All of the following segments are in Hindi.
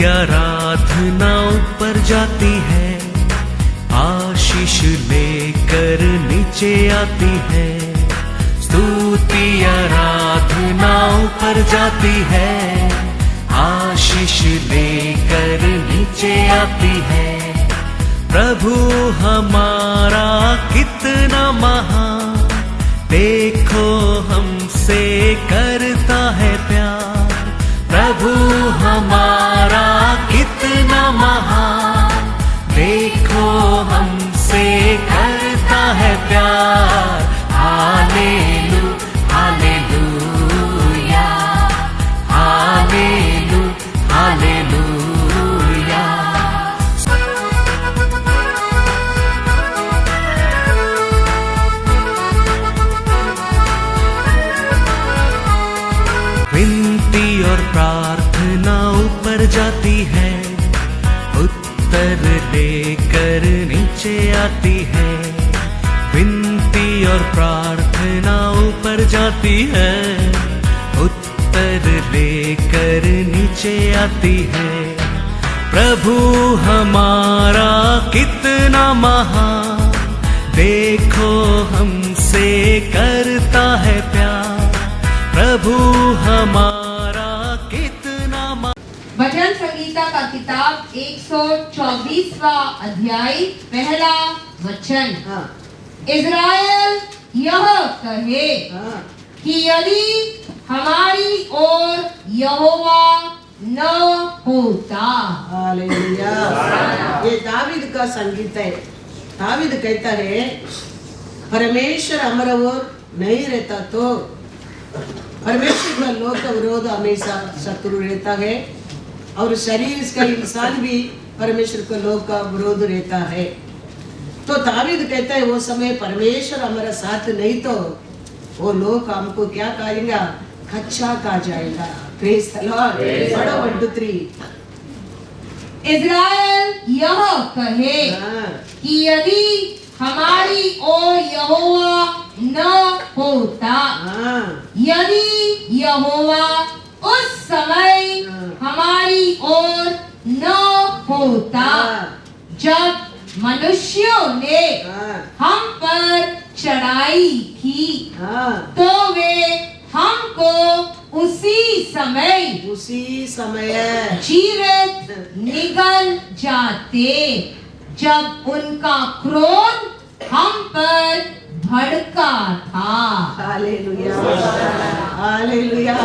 आराधना ऊपर जाती है, आशीष लेकर नीचे आती है। स्तुति आराधना ऊपर जाती है, आशीष लेकर नीचे आती है। प्रभु हमारा कितना महान, देखो हमसे करता है प्यार। प्रभु हमारा कितना महान, देखो हमसे करता है प्यार। हालेलू हालेलूया, हालेलू हालेलूया। विनती और प्रार्थना ऊपर जाती है, उत्तर लेकर नीचे आती है। विनती और प्रार्थना ऊपर जाती है, उत्तर लेकर नीचे आती है। प्रभु हमारा कितना महान, देखो हमसे करता है प्यार। प्रभु हमारा कितना भजन संगीता का किताब 124वां अध्याय पहला वचन। इज़राइल यह कहे कि यदि हमारी ओर यहोवा न होता। हालेलुया। ये दावीद का संगीत है। दावीद कहता है, परमेश्वर हमारे ओर नहीं रहता तो परमेश्वर का लोक का विरोध हमेशा शत्रु रहता है, और शरीर का इंसान भी परमेश्वर का लोक का विरोध रहता है। तो दावीद कहता है, वो समय परमेश्वर हमारा साथ नहीं तो वो लोग हमको क्या कहेगा, कच्चा कहा जाएगा। Praise the Lord. पढ़ो 1 2 3। इज़राइल यह कहे कि यदि हमारी ओर यहोवा न होता। यदि यहोवा उस समय हमारी ओर न होता, जब मनुष्यों ने हम पर चढ़ाई की, तो वे हमको उसी समय जीवित निगल जाते, जब उनका क्रोध हम पर भड़का था। Hallelujah hallelujah.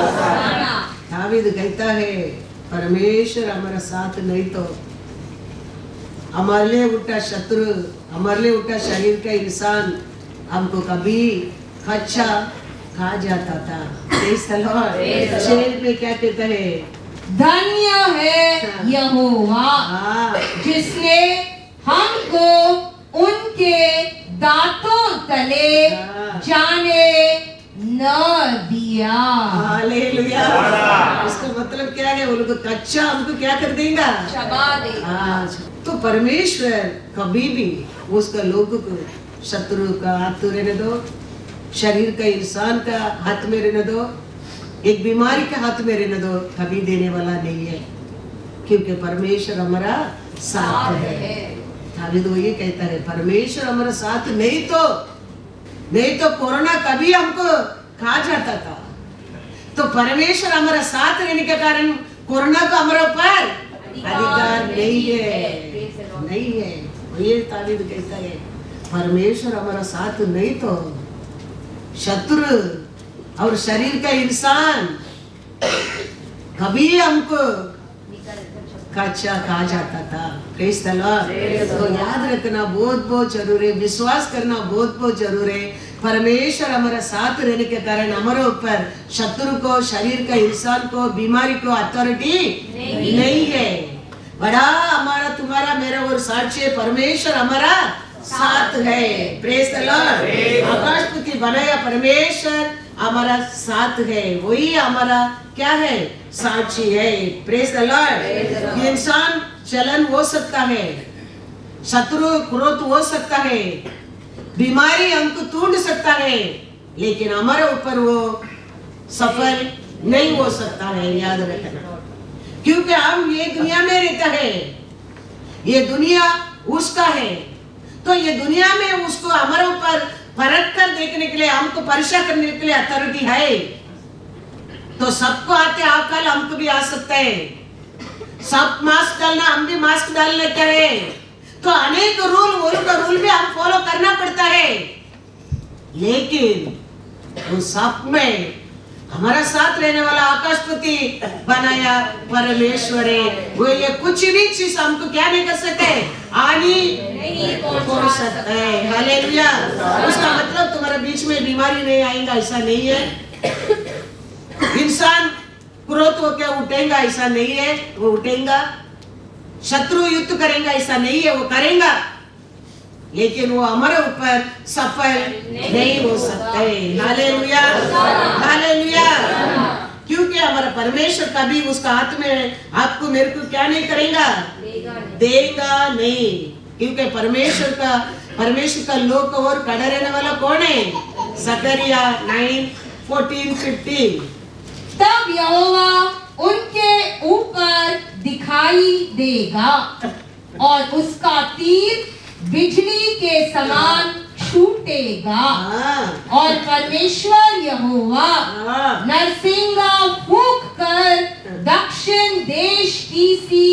दावीद कहता है, परमेश्वर हमारा साथ नहीं तो हमारे लिए उठा शत्रु, हमारे लिए उठा शरीर का इंसान हमको कभी कच्चा खा जाता था। शरीर में क्या कहता है, धन्य है यहोवा जिसने हमको उनके दांतों तले जाने न दिया। हालेलुया। इसका मतलब क्या है, वो लोग कच्चा हमको क्या कर देगा, चबा देगा। तो परमेश्वर कभी भी उसका लोगों को शत्रु का हाथ रहने दो, शरीर का इंसान का हाथ में रहने दो, एक बीमारी के हाथ में रहने दो, कभी देने वाला नहीं है, क्योंकि परमेश्वर हमारा साथ है। दावीद वो ये कहता है, परमेश्वर हमारा साथ नहीं तो कोरोना कभी हमको खा जाता था। तो परमेश्वर हमारा साथ रहने के कारण कोरोना को हमारे ऊपर अधिकार नहीं है। ये दावीद कहता है, परमेश्वर हमारा साथ नहीं तो शत्रु और शरीर का इंसान कभी हमको कच्चा खा जाता था। Praise the Lord. तो याद रखना बहुत जरूरी है, विश्वास करना बहुत जरूरी है। परमेश्वर हमारा साथ रहने के कारण हमारे ऊपर शत्रु को, शरीर का इंसान को, बीमारी को अथॉरिटी नहीं है। बड़ा हमारा तुम्हारा मेरा और साक्षी है, परमेश्वर हमारा साथ है। Praise the Lord. आकाशपति बनाया परमेश्वर हमारा साथ है, वही हमारा क्या है, साक्षी है। Praise the Lord. इंसान चलन हो सकता है, शत्रु क्रोध हो सकता है, बीमारी हमको तोड़ सकता है, लेकिन हमारे ऊपर वो सफल नहीं हो सकता है। याद रखना, क्योंकि हम ये दुनिया में रहता है, ये दुनिया उसका है, तो ये दुनिया में उसको हमारे ऊपर परख कर देखने के लिए, हमको परीक्षा करने के लिए अथॉरिटी है। तो सबको आते अकल हमको भी आ सकता है। सब मास्क डालना, हम भी मास्क डाल लेते हैं। तो अनेक रूल भी हम फॉलो करना पड़ता है, लेकिन उस सब में हमारा साथ रहने वाला आकाशपति बनाया परमेश्वर है। वो ये कुछ भी चीज हमको क्या नहीं कर सकते, हानि नहीं पहुंचा सकता है। हालेलुया। उसका मतलब तुम्हारे बीच में बीमारी नहीं आएगा, ऐसा नहीं है। इंसान क्रोध होकर उठेगा, ऐसा नहीं है, वो उठेगा। शत्रु युद्ध करेगा, ऐसा नहीं है, वो करेगा, लेकिन वो हमारे ऊपर सफल नहीं हो सकता है। Hallelujah, hallelujah. क्योंकि हमारा परमेश्वर कभी उसका हाथ में आपको मेरे को क्या नहीं करेगा, देगा नहीं। क्योंकि परमेश्वर का लोग और खड़ा रहने वाला कौन है? जकरिया 9:14-15। तब यहोवा उनके ऊपर दिखाई देगा और उसका तीर बिजली के समान छूटेगा और परमेश्वर यहोवा नरसिंगा फूंक कर दक्षिण देश की सी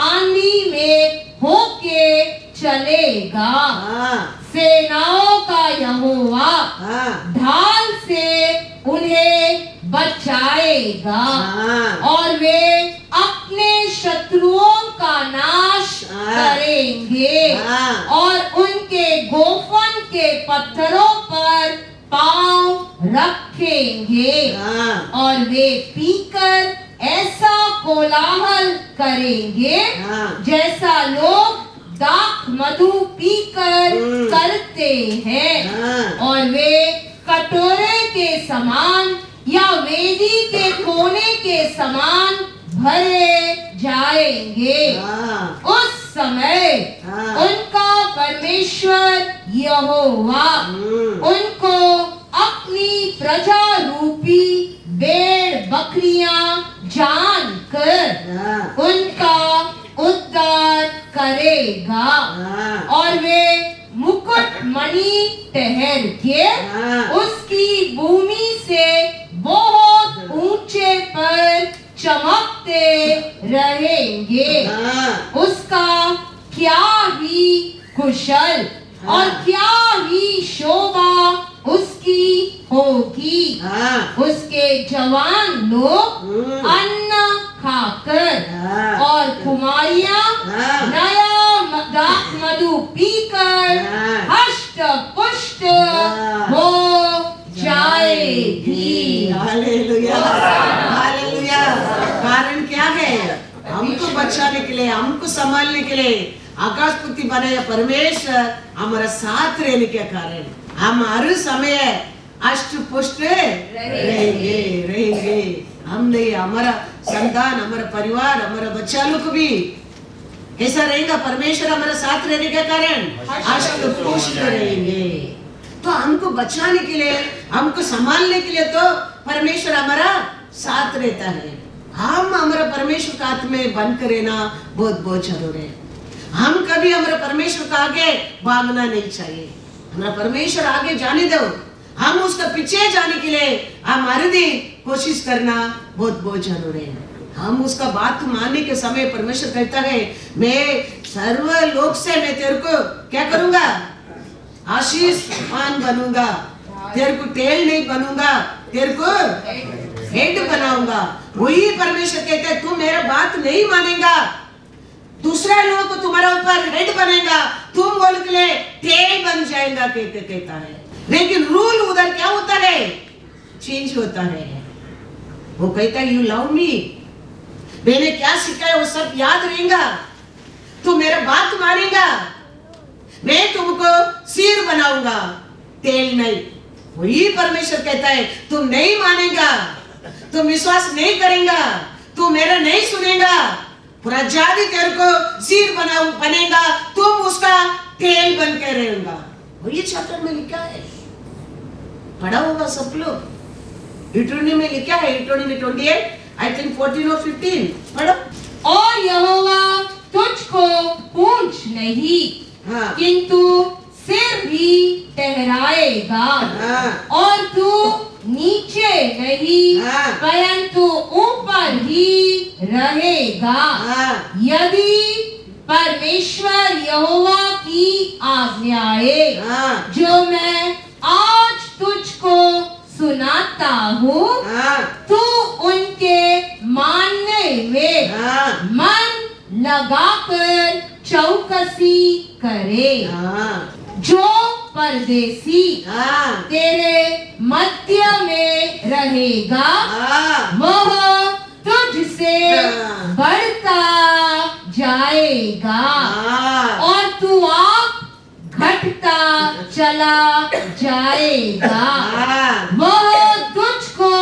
आंधी में होके चलेगा। सेनाओं का यहोवा ढाल से उन्हें बचाएगा और वे अपने शत्रुओं का नाश करेंगे और उनके गोफन के पत्थरों पर पांव रखेंगे और वे पीकर ऐसा कोलाहल करेंगे जैसा लोग दाख मधु पीकर करते हैं और वे कटोरे के समान या वेदी के कोने के समान भरे जाएंगे। उस समय उनका परमेश्वर यहोवा उनको अपनी प्रजा रूपी भेड़ बकरियां जानकर उनका उद्धार करेगा और वे मुकुट मणि ठहर के उसकी भूमि से बहुत ऊंचे पर चमकते रहेंगे। उसका क्या ही कुशल और क्या ही शोभा उसकी होगी। उसके जवान लोग अन्न खाकर और कुमारियां नया दाख मधु पीकर हष्ट पुष्ट हो जाएगी। Hallelujah, hallelujah. कारण क्या है? हमको बचाने के लिए, हमको संभालने के लिए आकाशपति बनाया परमेश्वर हमारा साथ रहने के कारण हम हर समय अष्ट पुष्ट रहेंगे। हम नहीं, हमारा संतान, हमारा परिवार, हमारा बच्चा लोग भी कैसा रहेगा? परमेश्वर हमारा साथ रहने के कारण अष्ट पुष्ट रहेंगे। तो हमको बचाने के लिए, हमको संभालने के लिए तो परमेश्वर हमारा साथ रहता है। हम हमारा परमेश्वर का हाथ में बन कर रहना बहुत बहुत जरूरी है। हम कभी हमारा परमेश्वर का आगे भागना नहीं चाहिए। हमारा परमेश्वर आगे जाने दो, हम उसका पीछे जाने के लिए हमारे दिन कोशिश करना बहुत बहुत जरूरी है। हम उसका बात मानने के समय परमेश्वर कहता है, मैं सर्व लोक से मैं तेरे को क्या करूंगा? आशीषवान बनूंगा, तेरे को टेल नहीं बनूंगा, तेरे को हेड बनाऊंगा। वही परमेश्वर कहता है, तू मेरा बात नहीं मानेगा, दूसरा लोग को तुम्हारा ऊपर हेड बनेगा, तुम बोल के लिए टेल बन जाएगा कहता है। लेकिन रूल उधर क्या होता है? चेंज होता है। वो कहता है, यू लव मी, मैंने क्या सिखाया वो सब याद रहेगा, तू मेरा बात मानेगा, मैं तुमको सिर बनाऊंगा, तेल नहीं। वही परमेश्वर कहता है, तुम नहीं मानेगा, तुम विश्वास नहीं करेगा, तू मेरा नहीं सुनेगा, पूरा जाति तेरे को सिर बनेगा, तुम उसका तेल बन के रहेगा। वही चैप्टर में लिखा है, पढ़ा होगा सब लोग। यूट्यूब में लिखा है, यूट्यूब में 28 I think 14 or 15. पढ़ो। और यहोवा तुझको पूंछ नहीं हाँ। किंतु सिर भी ठहराएगा हाँ। और तू नीचे नहीं हाँ। परंतु ऊपर ही रहेगा। हाँ। यदि परमेश्वर यहोवा की आज्ञाएं हाँ। जो मैं आज तुझको सुनाता हूँ हाँ। तू उनके मानने में हाँ। मन लगाकर चौकसी करे। हाँ। जो परदेसी हाँ। तेरे मध्य में रहेगा हाँ। वह तुझसे हाँ। बढ़ता जाएगा हाँ। और तू आप घटता चला जाएगा। हाँ। वह तुझको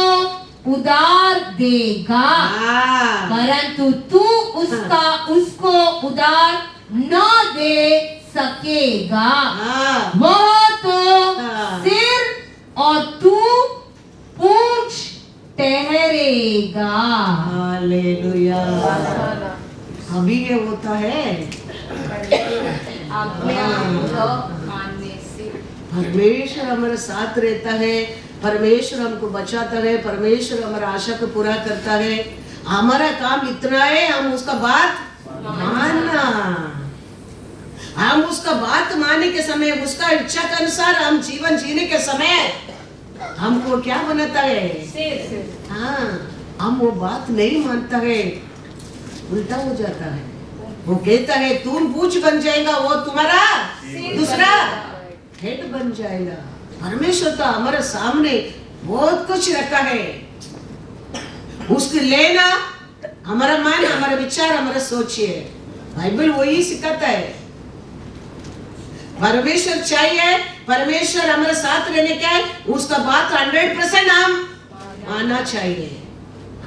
उधार देगा हाँ। परंतु तू उसको उधार न दे सकेगा। हाँ। वह तो हाँ। सिर और तू पूंछ ठहरेगा। हालेलुया। अभी ये होता है परमेश्वर हमारे साथ रहता है, परमेश्वर हमको बचाता है, परमेश्वर हमारा आशा को पूरा करता है। हमारा काम इतना है, हम उसका बात मानना। हम उसका बात मानने के समय, उसका इच्छा के अनुसार हम जीवन जीने के समय हमको क्या बनाता है? हाँ, हम वो बात नहीं मानता है, उल्टा हो जाता है। वो कहता है तुम पूंछ बन जाएगा, वो तुम्हारा दूसरा हेड बन जाएगा। परमेश्वर तो हमारे सामने बहुत कुछ रखा है, उसको लेना हमारा मन, हमारा विचार, हमारा सोच है। बाइबल वही सिखाता है। परमेश्वर चाहिए, परमेश्वर हमारे साथ रहने का है, उसका बात 100% हम मानना चाहिए।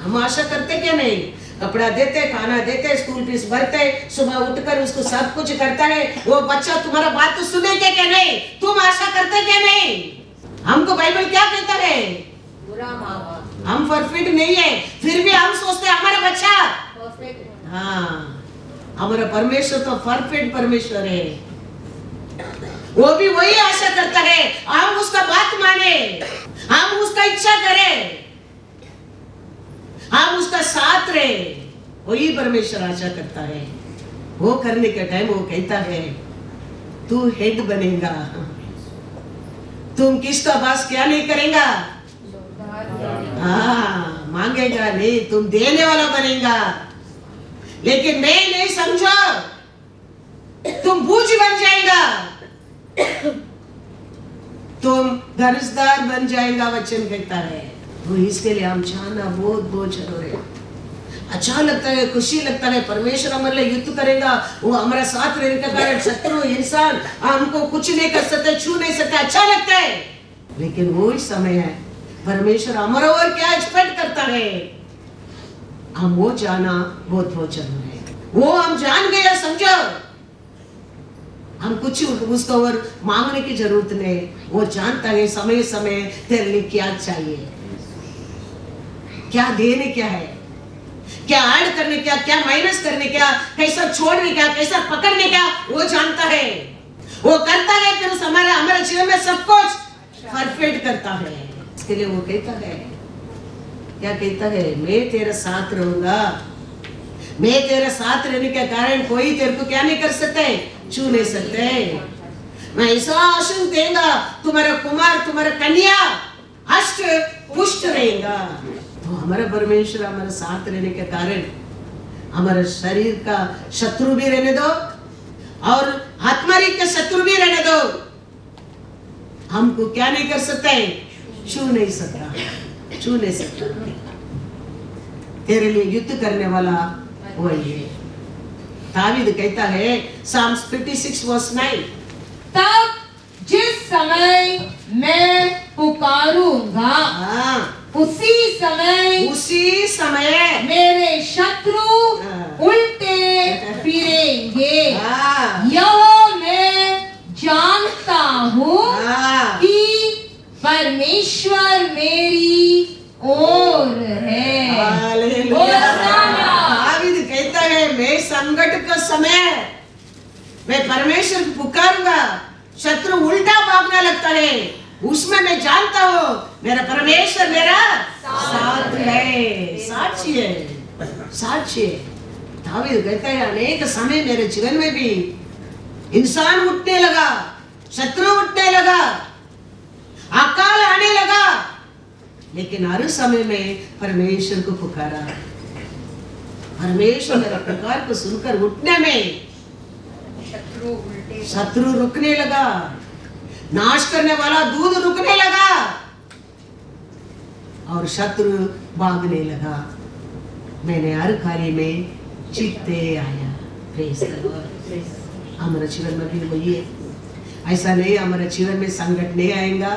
हम आशा करते क्या नहीं? कपड़ा देते, खाना देते, स्कूल फीस भरते, सुबह उठकर उसको सब कुछ करता है। वो बच्चा तुम्हारा बात तो सुनेगा क्या नहीं? तुम आशा करते क्या नहीं? हमको बाइबल क्या कहता है? हम परफेक्ट नहीं है, फिर भी हम सोचते हमारा बच्चा। हाँ, हमारा परमेश्वर तो परफेक्ट परमेश्वर है। वो भी वही आशा करता है, हम उसका बात माने, हम उसका इच्छा करें, हम उसका साथ रहे। वही परमेश्वर आशा करता है। वो करने के टाइम वो कहता है तू हेड बनेगा। तुम किसका बात क्या नहीं करेगा? हाँ, मांगेगा नहीं, तुम देने वाला बनेगा। लेकिन मैं नहीं समझो, तुम बूझ बन जाएगा, तुम कर्जदार बन जाएगा, वचन कहता है। तो इसके लिए हम चाहना बहुत बहुत जरूरी है। अच्छा लगता है, खुशी लगता है, परमेश्वर हमारे लिए युद्ध करेगा, वो हमारा साथ रहने का कारण शत्रु इंसान हमको कुछ नहीं कर सकते, छू नहीं सकते, अच्छा लगता है। लेकिन वो ही समय है, परमेश्वर हमारा और क्या एक्सपेक्ट करता है, हम वो जाना बहुत बहुत जरूरी है। वो हम जान गए, समझो, हम कुछ उसको और मांगने की जरूरत नहीं। वो जानता है समय समय तेरे लिए क्या चाहिए, क्या देने क्या है, क्या ऐड करने क्या, क्या माइनस करने क्या, कैसा छोड़ने क्या, कैसा पकड़ने क्या, वो जानता है। वो करता है, फिर हमारे जीवन में सब कुछ परफेक्ट करता है। इसके लिए वो कहता है, क्या कहता है? मैं तेरे साथ रहूंगा। मैं तेरे साथ रहने के कारण कोई तेरे को क्या नहीं कर सकते, छू नहीं सकते। मैं ऐसा आशीष देगा, तुम्हारा कुमार, तुम्हारा कन्या हष्ट पुष्ट रहेगा। तो हमारा परमेश्वर हमारे साथ रहने के कारण हमारे शरीर का शत्रु भी रहने दो और आत्मारी के शत्रु भी रहने दो, हमको क्या नहीं कर सकते, छू नहीं सकता, छू नहीं सकता। तेरे लिए युद्ध करने वाला वही है। दावीद कहता है Psalms 56 verse 9, तब जिस समय मैं पुकारूंगा उसी समय मेरे शत्रु उल्टे फिरेंगे। यह मैं जानता हूँ कि परमेश्वर मेरी ओर है। संकट का समय मैं परमेश्वर को पुकारूंगा, शत्रु उल्टा भागने लगता है, उसमें मैं जानता हूँ मेरा परमेश्वर मेरा साथ है। साक्षी है, साक्षी है। दावीद कहता है अनेक समय मेरे जीवन में भी इंसान उठने लगा, शत्रु उठने लगा, अकाल आने लगा, लेकिन हर समय में परमेश्वर को पुकारा। परमेश्वर मेरा पुकार को सुनकर उठने में शत्रु रुकने लगा, नाश करने वाला दूध रुकने लगा और शत्रु भागने लगा। मैंने हर कार्य में जीतते आया। Praise the Lord. हमारे जीवन में भी वही है। ऐसा नहीं हमारे जीवन में संकट नहीं आएगा,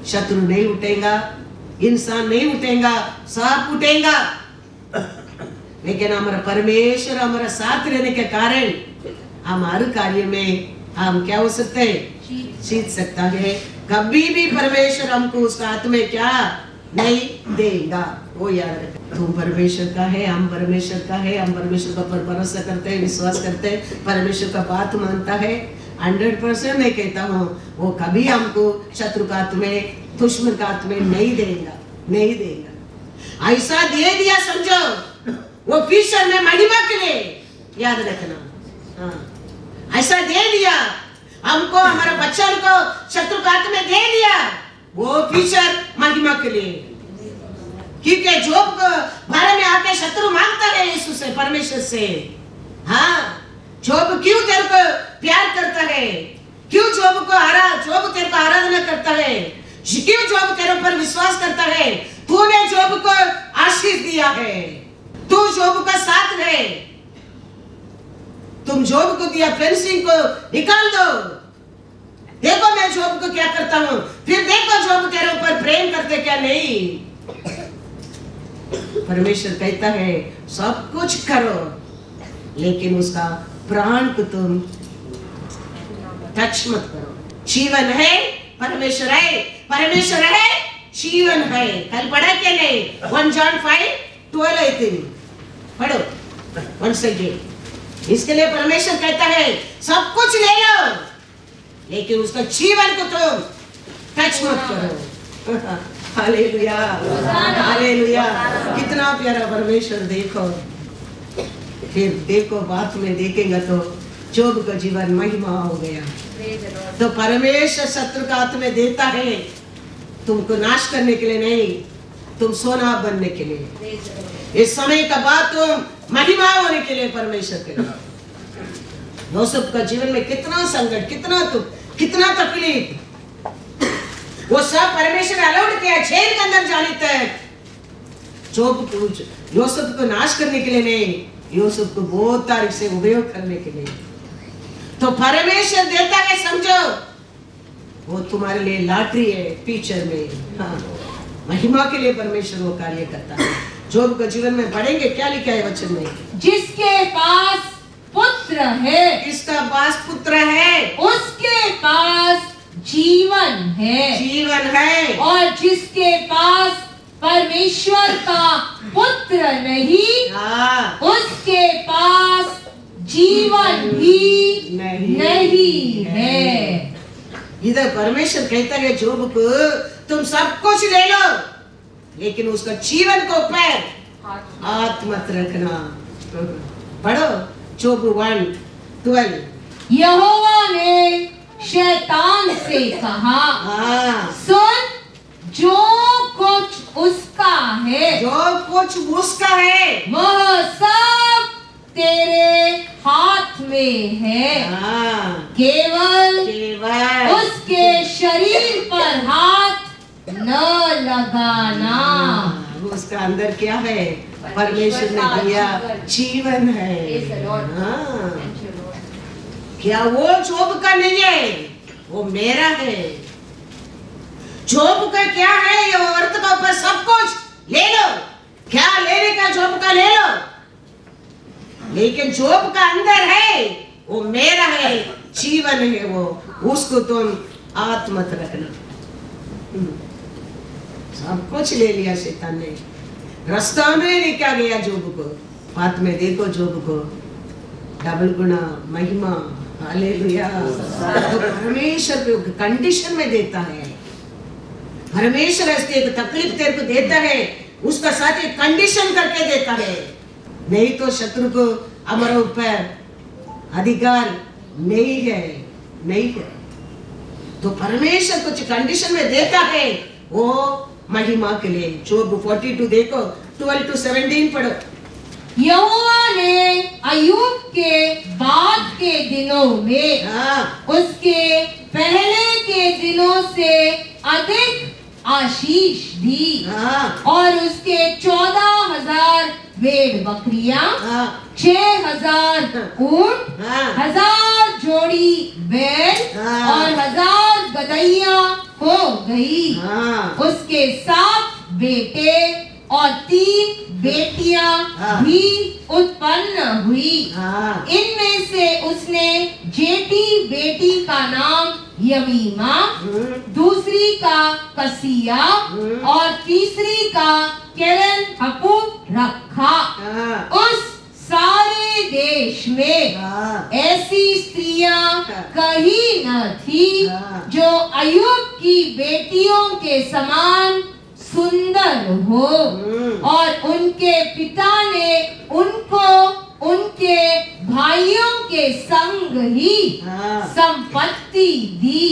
शत्रु नहीं उठेगा, इंसान नहीं उठेगा, सांप उठेगा, लेकिन हमारा परमेश्वर हमारा साथ रहने के कारण हम हर कार्य में हम क्या हो सकते हैं, जीत सकता है। कभी भी परमेश्वर हमको उसका हाथ में क्या नहीं देगा, वो याद रखें। तुम परमेश्वर का है, हम परमेश्वर का है, हम परमेश्वर का भरोसा करते हैं, विश्वास करते हैं, परमेश्वर का बात मानता है। 100% मैं कहता हूँ वो कभी हमको शत्रु का हाथ में, दुश्मन का हाथ में नहीं देगा, नहीं देगा। ऐसा दे दिया समझो, वो फ्यूचर में महिमा के लिए याद रखना। हाँ, ऐसा दे दिया हमको, हमारा बच्चा को शत्रु का हाथ में दे दिया, वो फ्यूचर महिमा के लिए। क्योंकि जोब को बारे में आके शत्रु मांगता है यीशु से, परमेश्वर से। हाँ, जोब क्यों तेरे को प्यार करता है, क्यों जोब तेरे को आराधना करता है, क्यों जोब तेरे ऊपर विश्वास करता है? तूने जोब को आशीष दिया है, तू जोब का साथ है। तुम जोब को दिया, फेंसिंग को निकाल दो। देखो मैं जोब को क्या करता हूं, फिर देखो जोब तेरे ऊपर प्रेम करते क्या नहीं। परमेश्वर कहता है सब कुछ करो, लेकिन उसका प्राण को तुम टच मत करो। जीवन है, परमेश्वर है, परमेश्वर है, जीवन है। कल पढ़ा क्या नहीं? 1 John 5:12 आई थी, पढ़ो once again। इसके लिए परमेश्वर कहता है सब कुछ ले लो, लेकिन उसका जीवन को तुम टच मत करो। Hallelujah, hallelujah. कितना प्यारा परमेश्वर। देखो, फिर देखो बात में देखेंगे तो जोब का जीवन महिमा हो गया। तो परमेश्वर शत्रु का हाथ में देता है तुमको नाश करने के लिए नहीं, तुम सोना बनने के लिए। इस समय का बाद तुम महिमा होने के लिए परमेश्वर के लिए। यूसुफ का जीवन में कितना संकट, कितना तकलीफ, वो सब परमेश्वर अलाउड किया जेल के अंदर जाने तक। यूसुफ को नाश करने के लिए नहीं, यूसुफ को बहुत तारीफ से उपयोग करने के लिए। तो परमेश्वर देता है समझो, वो तुम्हारे लिए लॉटरी है फ्यूचर में। हाँ, महिमा के लिए परमेश्वर वो कार्य करता है। जोब का जीवन में पढ़ेंगे क्या लिखा है वचन में? जिसके पास पुत्र है, किसका पास पुत्र है? उसके पास जीवन है, जीवन है। और जिसके पास परमेश्वर का पुत्र नहीं, हाँ, उसके पास जीवन भी नहीं है। इधर परमेश्वर कहता है जोब को तुम सब कुछ ले लो, लेकिन उसका जीवन को ऊपर हाथ मत रखना। पढ़ो जोब 1:12। यहोवा ने शैतान से कहा, हाँ, सुन, जो कुछ उसका है, जो कुछ उसका है, वह सब तेरे हाथ में है। हाँ, केवल उसके शरीर पर हाथ न लगाना। उसका अंदर क्या है? परमेश्वर ने दिया जीवन है। हाँ, क्या वो जोब का नहीं है, वो मेरा है। जोब का क्या है? ये औरत का ऊपर सब कुछ ले लो, क्या लेने का जोब का ले लो, लेकिन जोब का अंदर है वो मेरा है, जीवन है वो, उसको तुम हाथ मत रखना। सब कुछ ले लिया शैतान ने, रास्ता में लेके गया जोब को। बात में देखो जोब को, डबल गुना महिमा, हालेलुया। तो परमेश्वर को कंडीशन में देता है। परमेश्वर ऐसे एक तकलीफ तेरे को देता है, उसका साथ एक कंडीशन करके देता है। नहीं तो शत्रु को हमारे ऊपर अधिकार नहीं है, नहीं है। तो परमेश्वर कुछ कंडीशन में देता है, वो महिमा के लिए। जोब 42 देखो, 12 to 17 पढ़ो। यहोवा ने अय्यूब के बाद के दिनों में उसके पहले के दिनों से अधिक आशीष दी और उसके 14,000 भेड़ बकरियां, 6,000 ऊंट, 1,000 जोड़ी बैल और 1,000 गदहियां हो गई। उसके 7 बेटे और 3 बेटियां भी उत्पन्न हुई। इनमें से उसने जेठी बेटी का नाम यमीमा, दूसरी का कसिया और तीसरी का केरन हपूप रखा। उस सारे देश में ऐसी स्त्रियां कहीं न थी जो अय्यूब की बेटियों के समान सुंदर हो, और उनके पिता ने उनको उनके भाइयों के संग ही संपत्ति दी।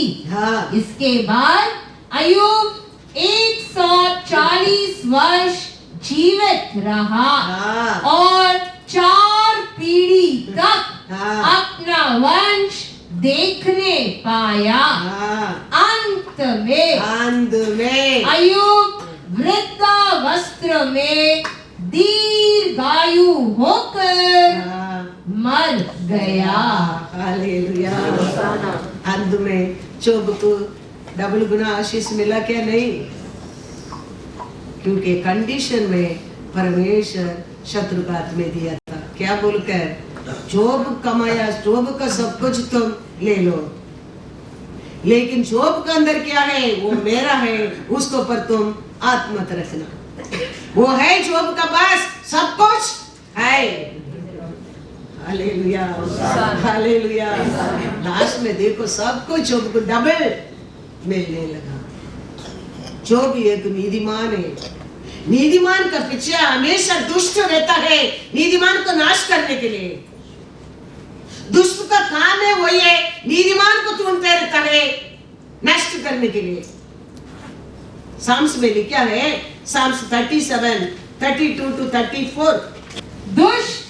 इसके बाद अय्यूब 140 वर्ष जीवित रहा और 4 पीढ़ी तक अपना वंश देखने पाया। अंत में अय्यूब वृद्धावस्था में दीर्घायु होकर मर गया। हालेलुया। अंत में जोब को डबल गुना आशीष मिला क्या? नहीं, क्योंकि कंडीशन में परमेश्वर शत्रु का हाथ में दिया था। क्या बोलकर? जोब कमाया, जोब का सब कुछ तुम ले लो, लेकिन जोब का अंदर क्या है? वो मेरा है, उसको पर तुम हाथ मत रखना। वो है जोब का पास सब कुछ है। Hallelujah, hallelujah. लास्ट में देखो सब कुछ जोब को डबल मिलने लगा। जोब एक नीतिमान है। नीतिमान का पीछे हमेशा दुष्ट रहता है, नीतिमान को नाश करने के लिए। दुष्ट का काम है वही है, नीतिमान को ढूंढते रहता है नष्ट करने के लिए। साम्स में लिखा है, साम्स 37, 32 to 34। दुष्ट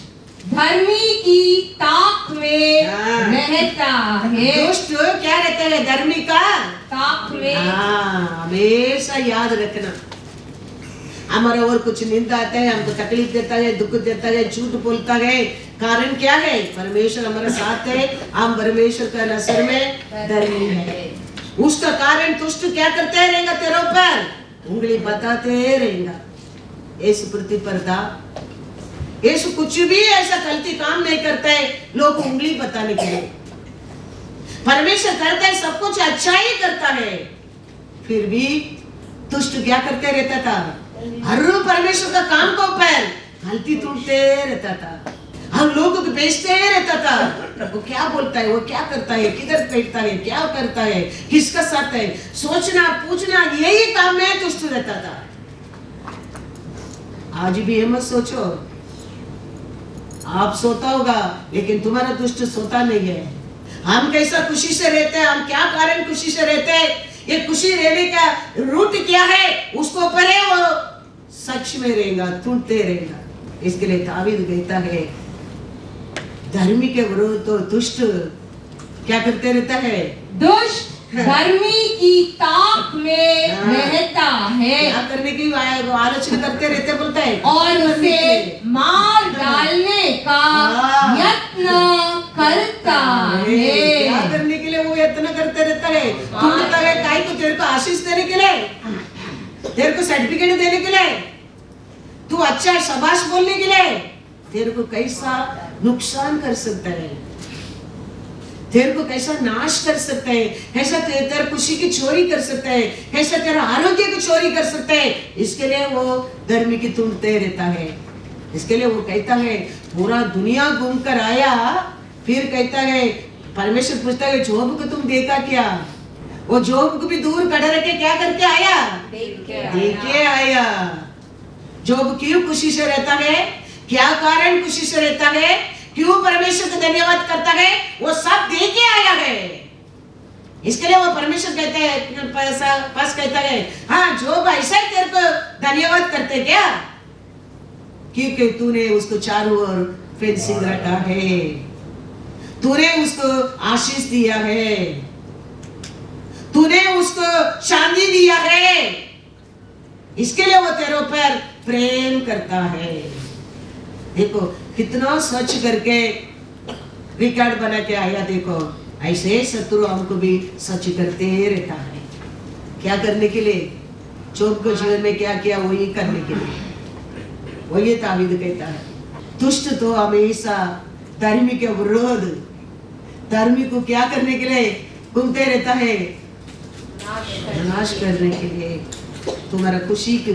धर्मी की ताक में रहता है। दुष्ट क्या रहता है? धर्मी का ताक में। हमेशा याद रखना, हमारा और कुछ निंदा आता है, हमको तकलीफ देता है, दुख देता है, झूठ बोलता है, कारण क्या है? परमेश्वर हमारे साथ है, हम परमेश्वर का नजर में धर्मी है। उसका कारण दुष्ट क्या करते रहेगा? तेरे ऊपर उंगली बताते रहेगा। यीशु प्रतिस्पर्धा, यीशु कुछ भी ऐसा गलती काम नहीं करता है लोग उंगली बताने के लिए। परमेश्वर करता है, सब कुछ अच्छा ही करता है, फिर भी दुष्ट क्या करते रहता था? हर रोज परमेश्वर का काम को ऊपर गलती ढूंढते रहता था, हम लोगों को बेचते रहता था। वो क्या बोलता है, वो क्या करता है, किधर बैठता है, क्या करता है, किसका साथ है, सोचना पूछना, यही काम में दुष्ट रहता था। आज भी ये मत सोचो आप सोता होगा, लेकिन तुम्हारा दुष्ट सोता नहीं है। हम कैसा खुशी से रहते हैं, हम क्या कारण खुशी से रहते हैं, ये खुशी रहने का रूट क्या है, उसको परे वो सच में रहेगा, टूटते रहेगा। इसके लिए दावीद कहता है, धर्मी के विरोध तो दुष्ट क्या करते रहता है? दुष्ट धर्मी की ताक में रहता है। क्या करने की आलोचना करते रहते, बोलता है, और उसे मार डालने का यत्न करता है। क्या करने के लिए वो यत्न करते रहता है? ढूंढता है काय को, तेरे को आशीष देने के लिए, तेरे को सर्टिफिकेट देने के लिए, तू अच्छा शाबाश बोलने के लिए। तेरे को कैसा नुकसान कर सकता है, तेरे को कैसा नाश कर सकता है, कैसा तेरे खुशी की चोरी कर सकता है, कैसा तेरा आरोग्य की चोरी कर सकता है। इसके लिए वो धर्मी की ढूंढते रहता है। इसके लिए वो कहता है पूरा दुनिया घूम कर आया, फिर कहता है परमेश्वर पूछता है जोब को तुम देखा क्या? वो जोब को भी दूर खड़ा रख के क्या करके आया? देख के आया। जोब क्यों खुशी से रहता है? क्या कारण खुशी से रहता है? क्यों परमेश्वर को धन्यवाद करता है? वो सब देख के आया है। इसके लिए वो परमेश्वर कहते हैं पास कहता है हाँ जोब ऐसा ही तेरे को धन्यवाद करते क्या? क्योंकि तूने उसको चारों ओर फेंसिंग रखा है, तूने उसको आशीष दिया है, तूने उसको शांति दिया है। इसके लिए वो तेरे ऊपर प्रेम करता है। देखो कितना स्वच्छ करके रिकॉर्ड बना के आया। देखो ऐसे शत्रु हमको भी स्वच्छ करते रहता है। क्या करने के लिए? जोब को जीवन में क्या किया वही करने के लिए। वही तावीद कहता है दुष्ट तो हमेशा धर्मी के विरोध, धर्मी को क्या करने के लिए घूमते रहता है? नाश करने के लिए। तुम्हारा खुशी को,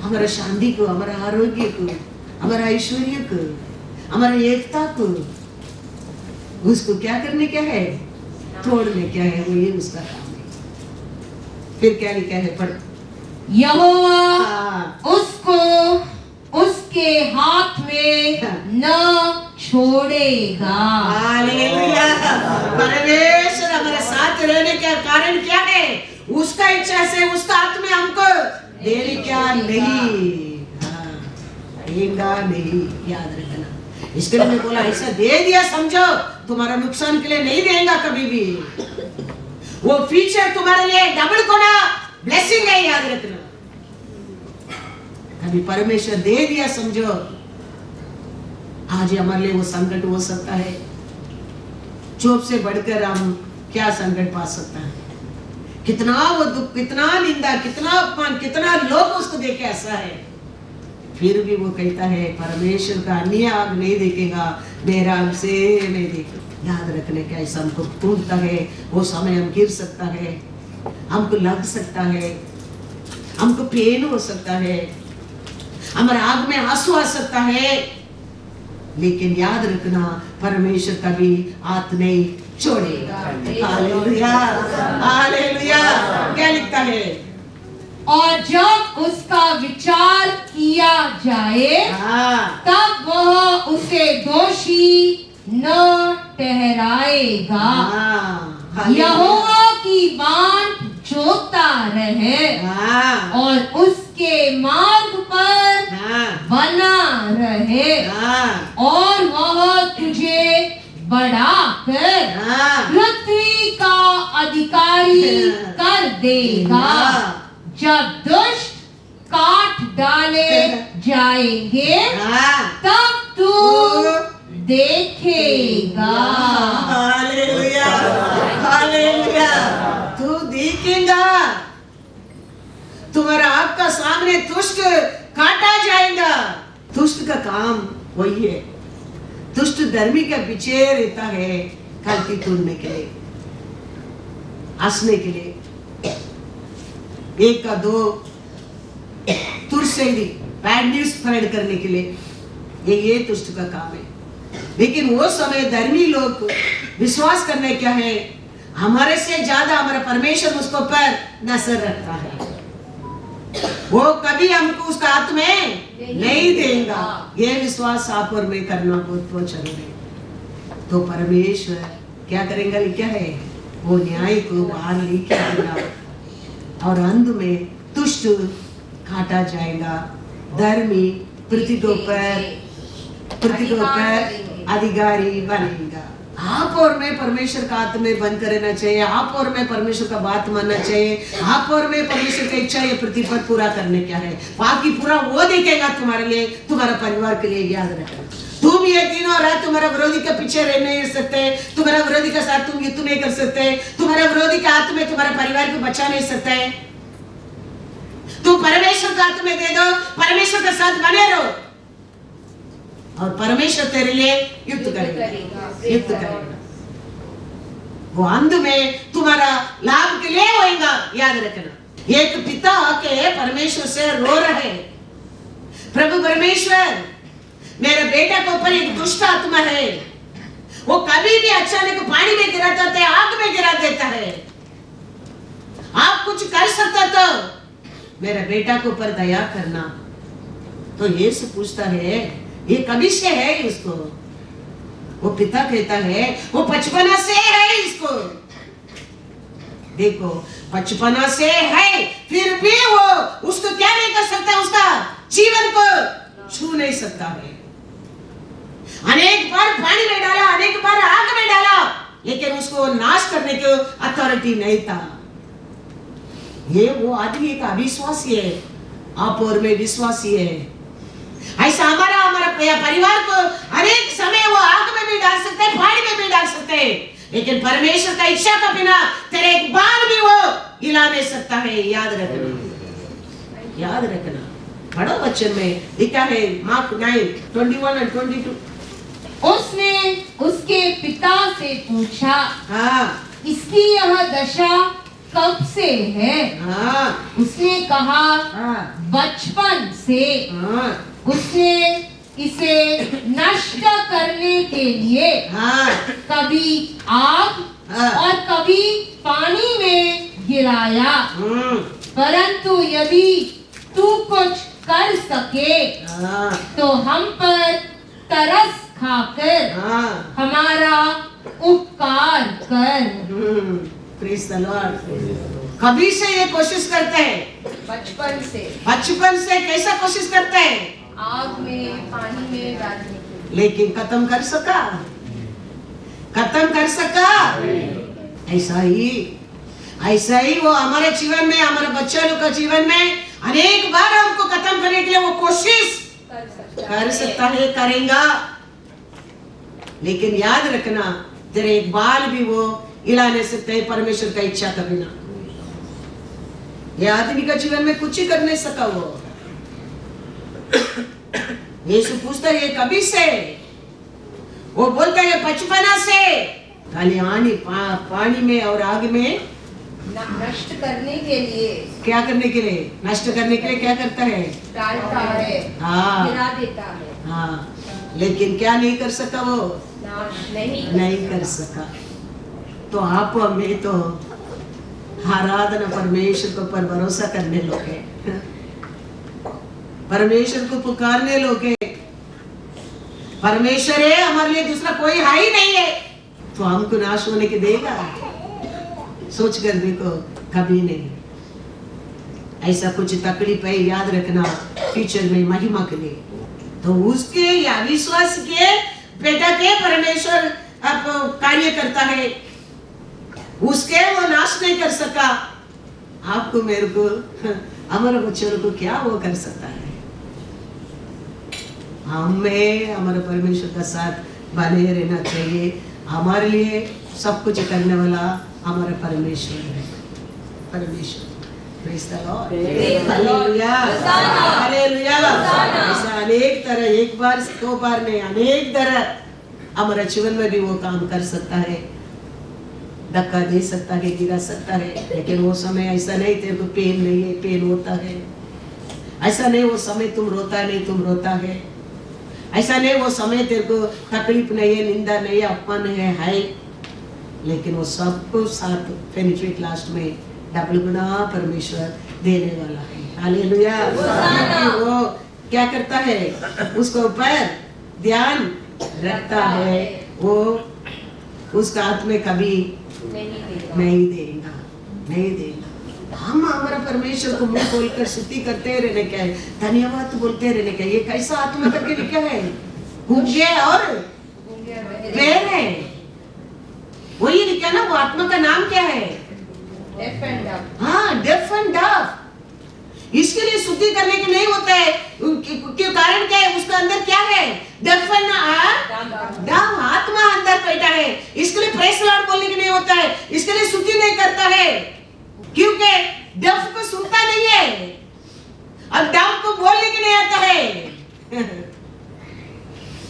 हमारा शांति को, हमारा आरोग्य को, हमारा ऐश्वर्य को, हमारा एकता को, उसको क्या करने क्या है? तोड़ने क्या है? वो ये उसका काम है। फिर क्या लिखा है? पढ़। यहोवा उसको उसके हाथ में न छोड़ेगा। हालेलुया। परमेश्वर हमारे साथ रहने का कारण क्या है? उसका इच्छा से उसका हाथ में हमको देने क्या नहीं, देगा नहीं। याद रखना। इसके लिए मैं बोला ऐसा दे दिया समझो, तुम्हारा नुकसान के लिए नहीं देगा कभी भी। वो फ्यूचर तुम्हारे लिए डबल कोना ब्लेसिंग है, याद रखना। कभी परमेश्वर दे दिया समझो, आज हमारे लिए वो संकट हो सकता है। जोब से बढ़कर हम क्या संकट पा सकता है? कितना वो दुख, कितना निंदा, कितना अपमान, कितना लोग उसको देखे ऐसा है। फिर भी वो कहता है परमेश्वर का अन्य आग नहीं देखेगा, मेरा आग से नहीं देखेगा। याद रखने का ऐसा हमको टूटता है, वो समय हम गिर सकता है, हमको लग सकता है, हमको पेन हो सकता है, हमारे आग में आंसू आ सकता है, लेकिन याद रखना परमेश्वर कभी हाथ नहीं छोड़ेगा। Hallelujah, hallelujah. क्या लिखता है? और जब उसका विचार किया जाए तब वह उसे दोषी न ठहराएगा। यहोवा की बाट जोता रहे और उसके मार्ग पर बना रहे, और वह तुझे बढ़ाकर पृथ्वी का अधिकारी कर देगा। जब दुष्ट काट डाले जाएंगे तब तू देखेगा। Hallelujah, hallelujah. तू देखेगा, तुम्हारा आपका सामने दुष्ट काटा जाएगा। दुष्ट का काम वही है। दुष्ट धर्मी के पीछे रहता है गलती तोड़ने के लिए, हंसने के लिए, एक का दो तुरसेदी बैड न्यूज स्प्रेड करने के लिए। ये दुष्ट का काम है। लेकिन वो समय धर्मी लोग विश्वास करने क्या है, हमारे से ज्यादा हमारा परमेश्वर उसको पर नजर रखता है। वो कभी हमको उसका हाथ में नहीं देगा। ये विश्वास आप और मैं करना बहुत जरूरी है। तो परमेश्वर क्या करेगा? क्या है? वो न्याय को बाहर लेके आएगा और अंत में दुष्ट काटा जाएगा, धर्मी पृथ्वी के ऊपर अधिकारी बनेगा। आप और मैं परमेश्वर का हाथ में बंद करना चाहिए। आप और मैं परमेश्वर का बात मानना चाहिए। आप और मैं परमेश्वर की इच्छा ये पृथ्वी पर पूरा करने क्या है, बाकी पूरा वो देखेगा तुम्हारे लिए, तुम्हारा परिवार के लिए। याद रखना, तुम ये तीनों रात तुम्हारा विरोधी के पीछे रह नहीं सकते, तुम्हारा विरोधी के साथ तुम युद्ध नहीं कर सकते, तुम्हारा विरोधी के हाथ में तुम्हारे परिवार को बचा नहीं सकते। तुम परमेश्वर के हाथ में दे दो, परमेश्वर के साथ बने रहो और परमेश्वर तेरे लिए युद्ध करेगा, युद्ध करेगा। वो अंत में तुम्हारा लाभ के लिए होएगा। याद रखना, एक पिता आके परमेश्वर से रो रहे, प्रभु परमेश्वर मेरे बेटा के ऊपर एक दुष्ट आत्मा है, वो कभी भी अचानक पानी में गिरा देता है, आग में गिरा देता है। आप कुछ कर सकता तो मेरे बेटा के ऊपर दया करना। तो यीशु पूछता है ये कभी से है इसको? वो पिता कहता है वो बचपना से है इसको। देखो बचपना से है, फिर भी वो उसको क्या नहीं कर सकता, उसका जीवन को छू नहीं सकता है। अनेक बार पानी में डाला, अनेक बार आग में डाला, लेकिन उसको नाश करने की अथॉरिटी नहीं था। ये वो आदमी का अविश्वासी है, आप और मैं विश्वासी है। ऐसा हमारा परिवार को अनेक समय वो आग में भी डाल सकते हैं, पानी में भी डाल सकते हैं, लेकिन परमेश्वर का इच्छा का बिना तेरे एक बाल भी वो हिला नहीं सकता है। याद रखना, याद रखना। बड़ा वचन में लिखा है मार्क 9:21 और 22। उसने उसके पिता से पूछा, हाँ इसकी यह दशा कब से है? हाँ उसने कहा, हाँ बचपन से। हाँ उसने इसे नष्ट करने के लिए हाँ कभी आग हाँ। और कभी पानी में गिराया, परंतु यदि तू कुछ कर सके हाँ तो हम पर तरस खाकर हाँ हमारा उपकार कर। Praise the Lord. कभी से ये कोशिश करते हैं, बचपन से बचपन से कैसा कोशिश करते हैं, आग में पानी में डालने के लिए। लेकिन खत्म कर सका, खत्म कर सका? ऐसा ही वो हमारे जीवन में, हमारे बच्चों लोग का जीवन में अनेक बार हमको खत्म करने के लिए वो कोशिश कर सकता है, करेगा। लेकिन याद रखना तेरे एक बाल भी वो हिला नहीं सकते है परमेश्वर का इच्छा का बिना। ये आदमी का जीवन में कुछ ही कर नहीं सका वो। यीशु पूछता है ये कभी से? वो बोलता है बचपना से। खाली पानी में और आग में नष्ट करने के लिए। क्या करने के लिए? नष्ट करने के लिए क्या करता है? डालता है, हाँ गिरा देता है। हाँ, लेकिन क्या नहीं कर सका वो? नहीं कर सका। तो आप हमें तो आराधना परमेश्वर के ऊपर भरोसा करने लोग हैं, परमेश्वर को पुकारने लोग हैं। परमेश्वर है, हमारे लिए दूसरा कोई है ही नहीं है, तो हमको नाश होने के देगा? सोच कर देखो, कभी नहीं। ऐसा कुछ तकलीफ है, याद रखना फ्यूचर में महिमा के लिए। तो उसके या विश्वास के बेटा के परमेश्वर अब कार्य करता है, उसके वो नाश नहीं कर सका। आपको मेरे को हमारे बच्चों को क्या वो कर सकता है? हमें हमारे परमेश्वर का साथ बने रहना चाहिए। हमारे लिए सब कुछ करने वाला हमारा परमेश्वर है। परमेश्वर, praise the Lord, hallelujah, hallelujah. ऐसा अनेक तरह, एक बार दो बार नहीं, अनेक तरह हमारे जीवन में भी वो काम कर सकता है, धक्का दे सकता है, गिरा सकता है। लेकिन वो समय ऐसा नहीं तेरे को पेन नहीं है, पेन होता है। ऐसा नहीं वो समय तुम रोता नहीं, तुम रोता है। ऐसा नहीं वो समय तेरे को तकलीफ नहीं है, निंदा नहीं है, अपमान है। लेकिन वो सबको साथ बेनिफिट लास्ट में डबल गुना परमेश्वर देने वाला है। हालेलुया। वो क्या करता है? उसके ऊपर ध्यान रखता है, वो उसका हाथ में कभी नहीं देगा, नहीं देगा। हम हमारा परमेश्वर को मुंह खोलकर स्तुति करते रहने का है, धन्यवाद बोलते रहने का। ये कैसा आत्मा करके लिखा है? गूंगे और बहरे है, वही लिखा ना। वो आत्मा का नाम क्या है? डेफ एंड डफ। हाँ, डेफ एंड डफ। इसके लिए स्तुति करने के नहीं होता है, क्यों? कारण क्या है? उसके अंदर क्या है? डेफ एंड डफ, आत्मा अंदर बैठा है। इसके लिए प्रेज़ लॉर्ड बोलने के नहीं होता है, इसके लिए स्तुति नहीं करता है, क्योंकि डफ को सुनता नहीं है और डफ को बोलने के नहीं आता है।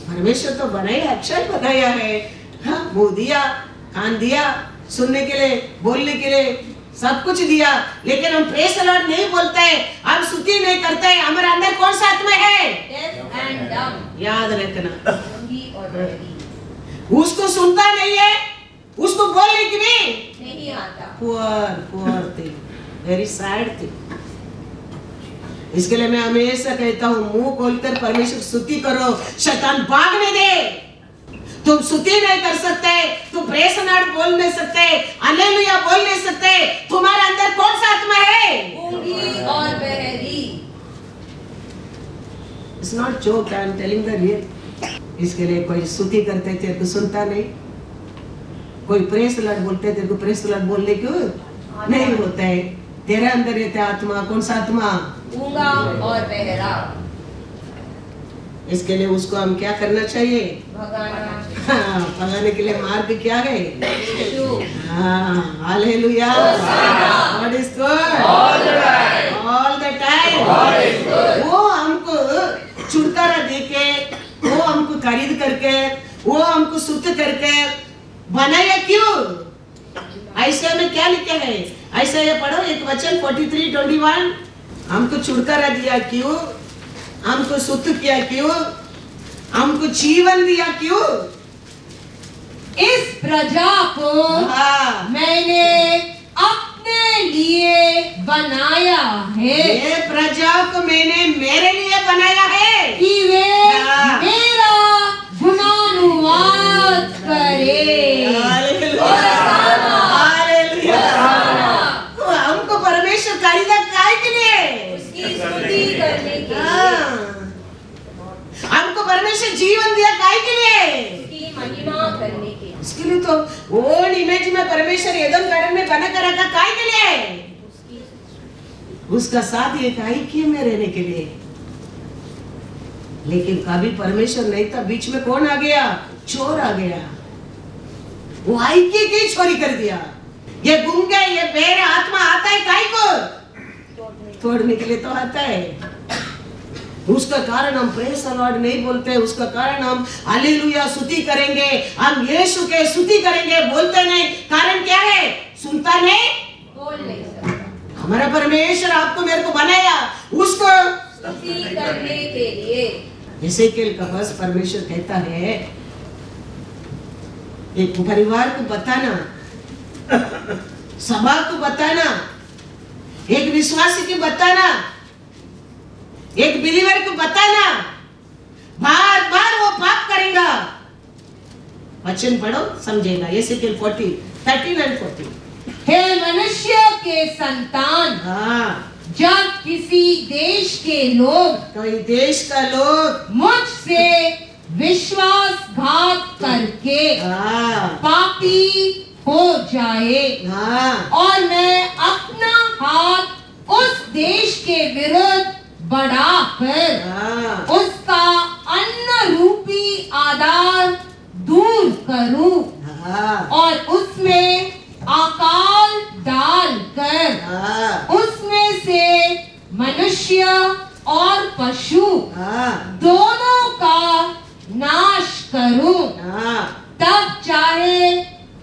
परमेश्वर तो बनाया, अच्छा ही बनाया है। हाँ, मुंह दिया, कान दिया, सुनने के लिए, बोलने के लिए, सब कुछ दिया। लेकिन हम प्रेज़ द लॉर्ड नहीं बोलते हैं, हम स्तुति नहीं करते हैं। हमारे अंदर कौन सा आत्मा है? and dumb. याद रखना, गूंगी और बहरी उसको सुनता नहीं है, उसको बोलने की भी नहीं आता. Poor thing, very sad thing. इसके लिए मैं हमेशा कहता हूँ, मुंह खोलकर परमेश्वर स्तुति करो, शैतान भागने दे. तुम स्तुति नहीं कर सकते, तुम प्रेस नॉट बोल नहीं सकते, हालेलुया बोल नहीं सकते, तुम्हारे अंदर कौन सा आत्मा है? गूंगी और बहरी. It's not joke, I am telling the real. इसके लिए कोई स्तुति करते तेरे को सुनता नहीं, कोई प्रेस लॉर्ड बोलते तेरे को प्रेस लॉर्ड बोलने क्यों नहीं होता है? तेरे अंदर रहता आत्मा, कौन सा आत्मा? गूंगा और बहरा. इसके लिए उसको हम क्या करना चाहिए? भगाना. हाँ, भगाने के लिए मार्ग क्या है? यीशु. हाँ, hallelujah. God is good All the time. All the time. God is good. वो हमको छुटकारा देके, वो हमको खरीद करके, वो हमको शुद्ध करके बनाया क्यों? ऐसे में क्या लिखा है? ऐसा ये पढ़ो, एक वचन 43:21. हमको छुटकारा दिया क्यों? हमको शुद्ध किया क्यों? हमको जीवन दिया क्यों? इस प्रजा को हाँ, मैंने अपने लिए बनाया है ये प्रजा को मैंने मेरे लिए बनाया है कि वे हाँ। मेरा गुणानुवाद करे. हालेलुया. हालेलुया. हमको परमेश्वर खरीदा काय के लिए? उसकी स्तुति करने के लिए, हाँ। हमको परमेश्वर जीवन दिया काय के लिए? उसकी महिमा करने के लिए, इसके लिए तो ओल्ड इमेज में परमेश्वर एदम गार्डन में बना कर रखा काय के लिए? उसका साथ एक ऐक्य में रहने के लिए. लेकिन कभी परमेश्वर नहीं था, बीच में कौन आ गया? चोर आ गया. वो ऐक्य की चोरी कर दिया. ये गूंगे, ये बेरे आत्मा आता है काय को? तोड़ने के लिए तो आता है. उसका कारण हम प्रेज द लॉर्ड नहीं बोलते, उसका कारण हम हालेलुया स्तुति करेंगे, हम यीशु के स्तुति करेंगे बोलते नहीं. कारण क्या है? सुनता नहीं. बोल नहीं सकता. हमारा परमेश्वर आपको मेरे को बनाया, उसको स्तुति करने के लिए. एसेकिएल का बस परमेश्वर कहता है, एक परिवार को बताना, सभा को बताना, एक विश्वासी को बताना, एक बिलीवर को बताना, बार बार वो पाप करेगा. वचन पढ़ो समझेगा. एसेकिएल 40:13 and 14. हे मनुष्य के संतान, हाँ, जब किसी देश के लोग कोई देश का लोग मुझसे विश्वासघात करके हाँ, पापी हो जाए हाँ, और मैं अपना हाथ उस देश के विरुद्ध बढ़ाकर हाँ, उसका अन्न रूपी आधार दूर करूं हाँ, और उसमें अकाल डालकर हाँ, उसमें से मनुष्य और पशु हाँ, दोनों का नाश करूं, हाँ, तब चाहे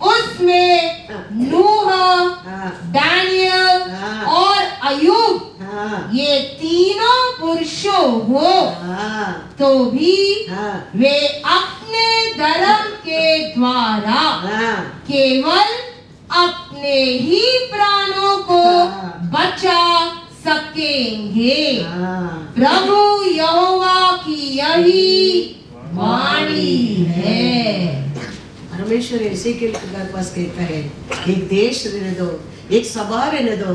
उसमें नूह, हाँ, दानियल हाँ, और अयूब हाँ, ये तीनों पुरुषों हो, हाँ, तो भी हाँ, वे अपने धर्म के द्वारा हाँ, केवल अपने ही प्राणों को हाँ। बचा सकेंगे. हाँ, प्रभु यहोवा की यही वाणी है. परमेश्वर एसेकिएल के पास कहता है, एक देश रहने दो, एक सभा रहने दो,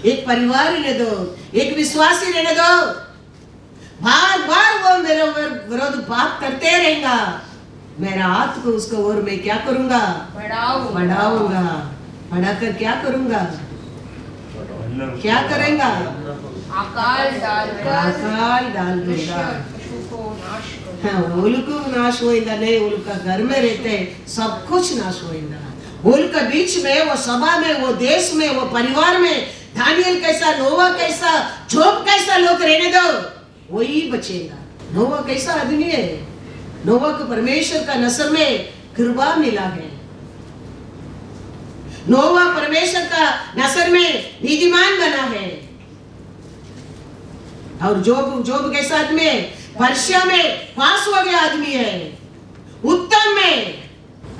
एक परिवार रहने दो, एक विश्वासी रहने दो. बार बार वो मेरे विरोध पाप करते रहेगा, मेरा हाथ को उसको और मैं क्या करूंगा? बढ़ाऊंगा. बढ़ाकर क्या करूंगा? क्या करेंगा? अकाल डालकर अकाल डाल दूंगा. पशु को नाश करूंगा. हाँ, उनको नाश होएगा नहीं, उनका घर में रहते सब कुछ नाश होएगा. उनका बीच में, वो सभा में, वो देश में, वो परिवार में, दानियल कैसा, नोवा कैसा, जोब कैसा लोग रहने दो, वही बचेगा. नोवा कैसा आदमी है? नोवा को परमेश्वर का नसर में कृपा मिला है. नोवा परमेश्वर का नसर में नीतिमान बना है. और जोब कैसा आदमी है? पर्शिया में पास हो गया आदमी है, उत्तम में।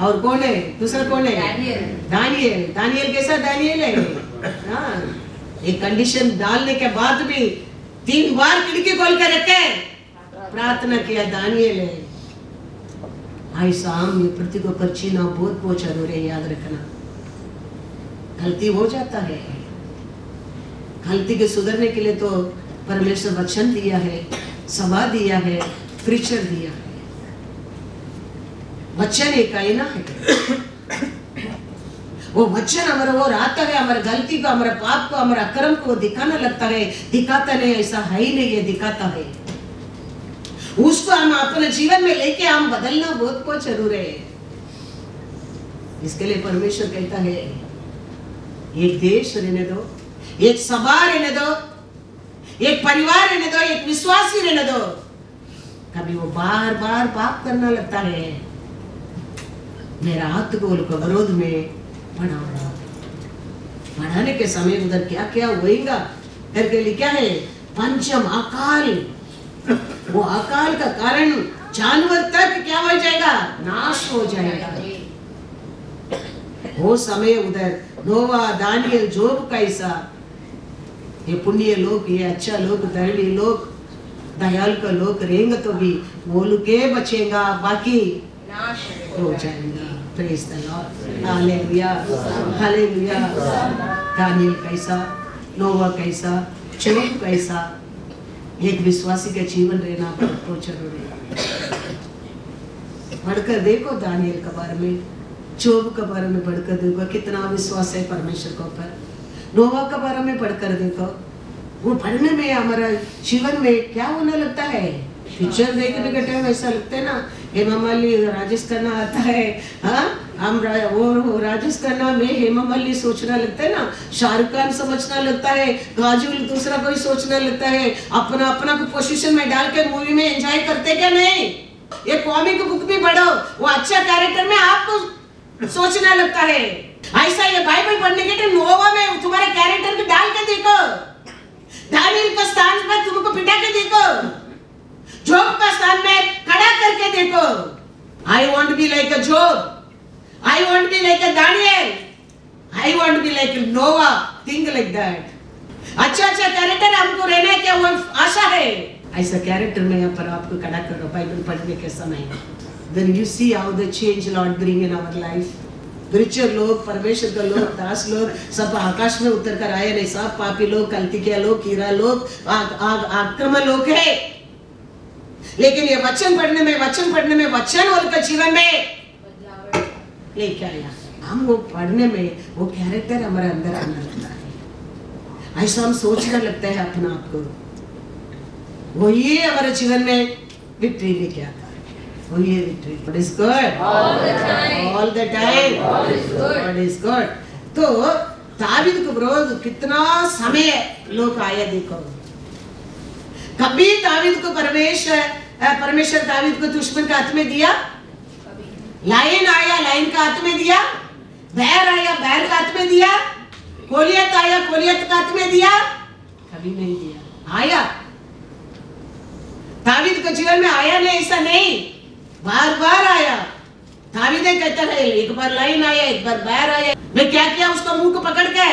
और कौन है दूसरा? कौन है? दानियल। दानियल कैसा दानियल है? हाँ, एक कंडीशन डालने के बाद भी 3 बार खिड़की खोल कर रखे, प्रार्थना किया। दानियल है। भाई साहब, ये प्रति को परचीना बहुत जरूरी है, याद रखना। गलती हो जाता है, गलती के सुधरने के लिए तो परमेश्वर वचन दिया है, सभा दिया है, प्रीचर दिया है। वचन एक आईना है, वो वचन हमारा वो आता है, हमारे गलती को, हमारे पाप को, हमारे अक्रम को दिखाना लगता है। दिखाता नहीं, ऐसा है ही नहीं, ये दिखाता है। उसको हम अपने जीवन में लेके हम बदलना बहुत जरूरी है। इसके लिए परमेश्वर कहता है, एक देश रहने दो, एक सभा रहने दो, एक परिवार रहने दो, एक विश्वासी रहने दो। कभी वो बार बार पाप करना लगता है, मेरा हाथ को विरोध में बढ़ाने के समय उधर क्या क्या होएगा करके लिखा है। पंचम अकाल, वो अकाल का कारण जानवर तक क्या हो जाएगा? नाश हो जाएगा। वो समय उधर नोवा, दानियल, जोब का ऐसा, ये पुण्य लोग, ये अच्छा लोग, धर्मी लोग, दयाल का लोग रहेंगे तो भी वो लोग के बचेगा, बाकी नाश हो जाएगा। Praise the Lord, hallelujah, hallelujah. Daniel कैसा, नोवा कैसा, जोब कैसा, एक विश्वासी का जीवन रहना बहुत जरूरी है। पढ़कर देखो दानियल के बारे में, जोब के बारे में पढ़कर देखो, कितना विश्वास है परमेश्वर के ऊपर। नोवा के बारे में पढ़कर देखो, वो पढ़ने में हमारा जीवन में क्या होने लगता है। पिक्चर देखने के टाइम ऐसा लगता है ना, हेमा मालिनी राजेश खन्ना आता है, हाँ, हम वो राजेश खन्ना में हेमा मालिनी सोचना लगता है ना, शाहरुख खान समझना लगता है, काजोल दूसरा कोई सोचना लगता है। अपना अपना को पोजीशन में डाल के मूवी में एंजॉय करते क्या नहीं? ये कॉमिक बुक भी पढ़ो, वो अच्छा कैरेक्टर में आपको सोचना लगता है। ऐसा ये बाइबल पढ़ने के टाइम नोवा में तुम्हारे कैरेक्टर को डाल के देखो, दानियल का स्थान पर तुमको बिठा के देखो, जोब का स्थान में खड़ा करके देखो। I want be like a Job, I want be like a Daniel, I want be like Noah. Think like that. अच्छा कैरेक्टर हमको रहना है, क्या वो आशा है? ऐसा कैरेक्टर में यहाँ पर आपको खड़ा करो बाइबल पढ़ने के समय। Then you see how the change Lord bring in our life. Preacher लोग, परमेश्वर का लोग, दास लोग सब आकाश में उतर कर आए नहीं, सब पापी लोग, गलती के लोग, कीड़ा लोग, आक्रमण लोग है। लेकिन ये वचन पढ़ने में वचन उनका जीवन में लेके आया। हम वो पढ़ने में वो कैरेक्टर हमारे अंदर आने लगता है, ऐसा हम सोचने लगता है अपना आप को, वो ये हमारे जीवन में विक्ट्री लेके आता है। वो ये victory, God is good all the time, God is good। तो दावीद को विरोध कितना समय लोग आया देखो। कभी दावीद को परमेश्वर दावीद को दुश्मन का हाथ में दिया? लायन आया, लायन का हाथ में दिया। बैर आया, बैर का हाथ में दिया। गोलियत आया, गोलियत का हाथ में दिया? कभी नहीं दिया। आया दावीद के जीवन में आया नहीं, ऐसा नहीं, बार बार आया। दावीद कहता है, एक बार लाइन आया, एक बार बैर आया, मैं क्या किया? उसका मुंह को पकड़ के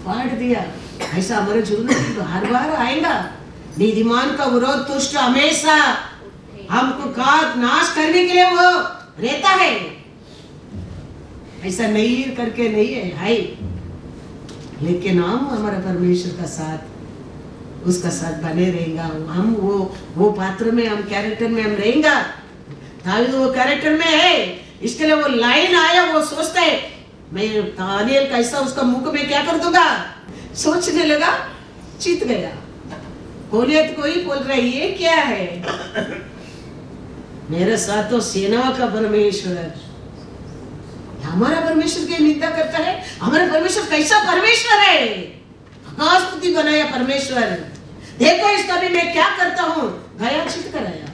फाड़ दिया। ऐसा हमारे जीवन में हर बार आएगा। नीतिमान का विरोध दुष्ट हमेशा हमको नाश करने के लिए वो रहता है, ऐसा नहीं करके नहीं है। लेकिन हम हमारा परमेश्वर का साथ, उसका साथ बने रहेगा। हम वो पात्र में, हम कैरेक्टर में हम रहेंगे। दावीद वो कैरेक्टर में है, इसके लिए वो लाइन आया, वो सोचता है मैं दानियल कैसा उसका मुंह में क्या कर दूंगा, सोचने लगा, जीत गया। गोलियत को ही बोल रहा है, ये क्या है? मेरे साथ तो सेना का परमेश्वर, हमारा परमेश्वर की निंदा करता है। हमारा परमेश्वर कैसा परमेश्वर है? आकाशपति बनाया परमेश्वर, देखो इसका भी मैं क्या करता हूँ, गया चित कराया।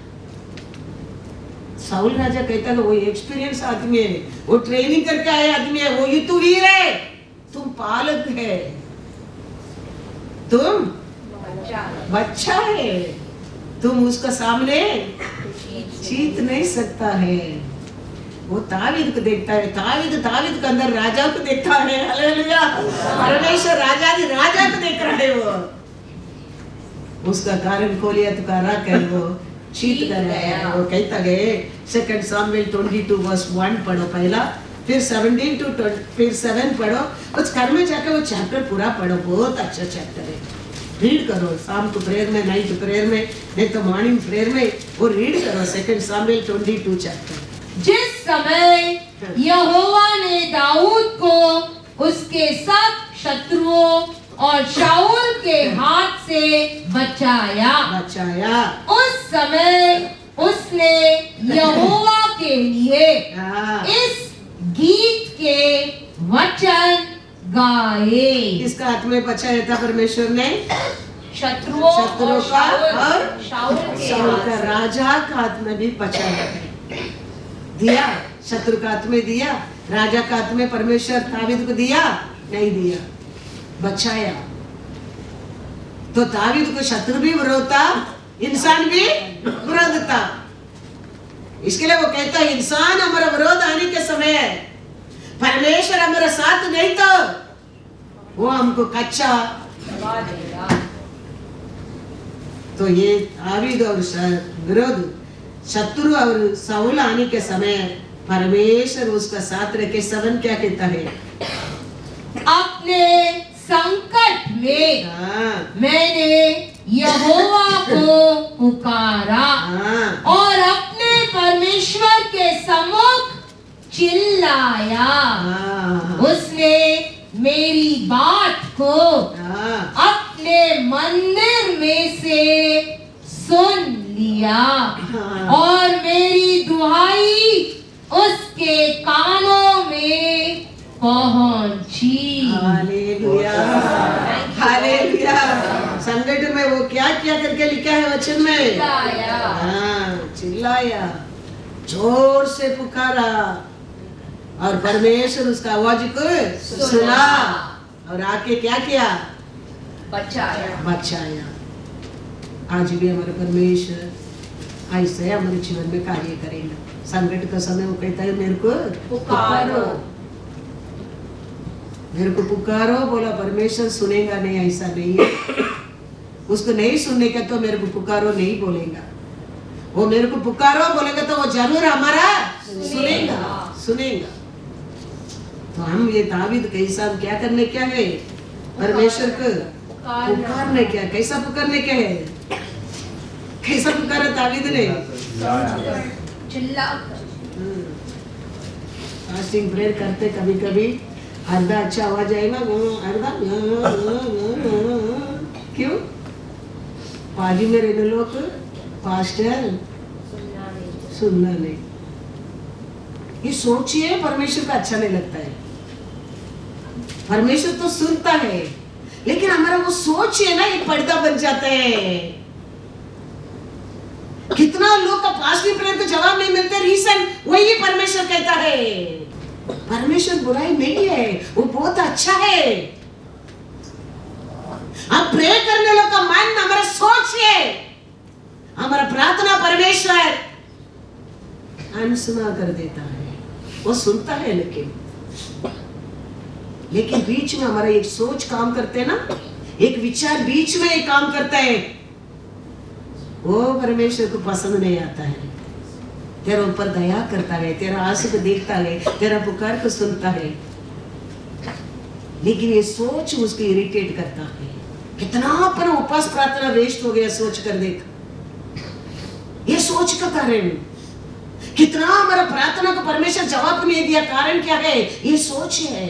साउल राजा कहता है वो एक्सपीरियंस आदमी है, वो ट्रेनिंग करके आया आदमी है, वो युद्धवीर है, तुम पालक है, तुम बच्चा है, तुम उसका सामने जीत नहीं सकता है। वो तावीद को देखता है, तावीद के अंदर राजा को देखता है। हालेलुया, परमेश्वर राजा को देख रहा है। वो उसका कारण खोलिया तो करा कर वो चीत कर रहा है। वो कहता है 2 सामुएल 22:1 पढ़ो पहला, फिर 17 to 20, फिर 7 पढ़ो। उस घर में जाकर वो चैप्टर पूरा पढ़ो, बहुत अच्छा चैप्टर है। रीड करो शाम को प्रेयर में, नाइट प्रेयर में, नहीं तो मॉर्निंग प्रेयर में वो रीड करो 2 सामुएल 22 चैप्टर। जिस समय यहोवा ने दाऊद को उसके सब शत्रुओं और शाऊल के हाथ से बचाया, उस समय उसने यहोवा के लिए इस गीत के वचन गाए। किसका हाथ में बचाया था परमेश्वर ने? शत्रुओं का और शाऊल का राजा का हाथ में भी बचाया दिया। शत्रु का हाथ में दिया, राजा का हाथ में परमेश्वर दावीद को दिया नहीं दिया, बचाया। तो दावीद को शत्रु भी विरोध था, इंसान भी विरोध था। इसके लिए वो कहता है इंसान हमारा विरोध आने के समय परमेश्वर हमारा साथ नहीं तो वो हमको कच्चा। तो ये दावीद और विरोध शत्रु और शाऊल आने के समय परमेश्वर उसका साथ रखे। 7 क्या कहता है? अपने संकट में मैंने यहोवा को पुकारा और अपने परमेश्वर के सम्मुख चिल्लाया। उसने मेरी बात को अपने मंदिर में से सुन लिया और मेरी दुहाई उसके कानों में पहुंची। Hallelujah, hallelujah. संकट में वो क्या क्या करके लिखा है वचन में? चिल्लाया, जोर से पुकारा और परमेश्वर उसका आवाज को सुना और आके क्या किया? बचाया। आज भी हमारे परमेश्वर ऐसे हमारे जीवन में कार्य करेगा। संकट का समय वो कहता है मेरे को पुकारो, मेरे को पुकारो। बोला परमेश्वर सुनेगा नहीं, ऐसा नहीं है। उसको नहीं सुनने का तो मेरे को पुकारो नहीं बोलेगा। वो मेरे को पुकारो बोलेगा तो वो जरूर हमारा सुनेगा। तो हम ये दावीद कैसा क्या करने क्या है? परमेश्वर को पुकारने क्या? कैसा पुकारने क्या है? कैसा पुकारा दावीद ने? फास्टिंग प्रेयर करते कभी कभी आधा अच्छा आवाज आएगा, आधा क्यों? पाजी में रहने लोग पास्टर सुनना नहीं। ये सोचिए परमेश्वर का अच्छा नहीं लगता है। परमेश्वर तो सुनता है लेकिन हमारा वो सोच है ना, एक पर्दा बन जाता है। कितना लोग का फास्टिंग प्रेयर को जवाब नहीं मिलते, रीजन वही परमेश्वर कहता है। परमेश्वर बुराई नहीं है, वो बहुत अच्छा है। हम प्रे करने लोग का मन हमारा सोच है, हमारा प्रार्थना परमेश्वर अनसुना कर देता है। वो सुनता है लेकिन बीच में हमारा एक सोच काम करते हैं ना, एक विचार बीच में एक काम करता है, वो परमेश्वर को पसंद नहीं आता है। तेरा ऊपर दया करता है, तेरा आंसू को देखता है, तेरा पुकार को सुनता है, लेकिन ये सोच उसको इरिटेट करता है। कितना अपना उपास प्रार्थना वेस्ट हो गया सोच कर देख। ये सोच का कारण कितना हमारा प्रार्थना को परमेश्वर जवाब नहीं दिया, कारण क्या है? ये सोच है,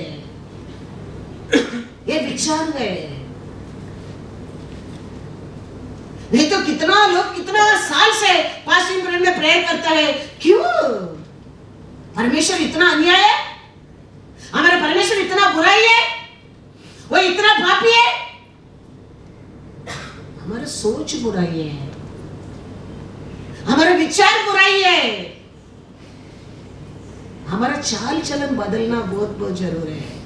ये विचार है। नहीं तो कितना लोग कितना साल से फास्टिंग प्रेयर में प्रेयर करता है, क्यों? परमेश्वर इतना अन्याय है, हमारा परमेश्वर इतना बुराई है, वो इतना पापी है। हमारा सोच बुराई है, हमारा विचार बुराई है। हमारा चाल चलन बदलना बहुत बहुत जरूरी है।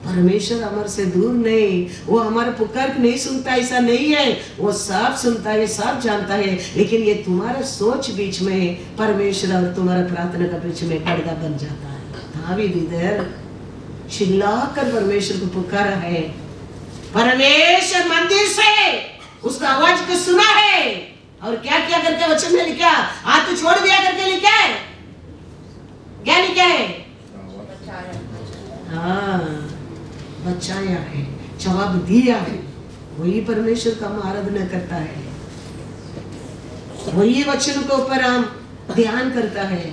परमेश्वर हमारे से दूर नहीं, वो हमारे पुकार नहीं सुनता ऐसा नहीं है, वो सब सुनता है, सब जानता है। लेकिन ये तुम्हारा सोच बीच में परमेश्वर और तुम्हारा प्रार्थना का बीच में पर्दा बन जाता है। दावीद इधर चिल्लाकर परमेश्वर को पुकारा है, परमेश्वर मंदिर से उसका आवाज को सुना है और क्या क्या करके वचन में लिखा, हाथ छोड़ दिया करके लिखा है। क्या लिखा है? हाँ, बचाया है, जवाब दिया है। वही परमेश्वर का हम आराधना करता है, वही वचन के ऊपर हम ध्यान करता है,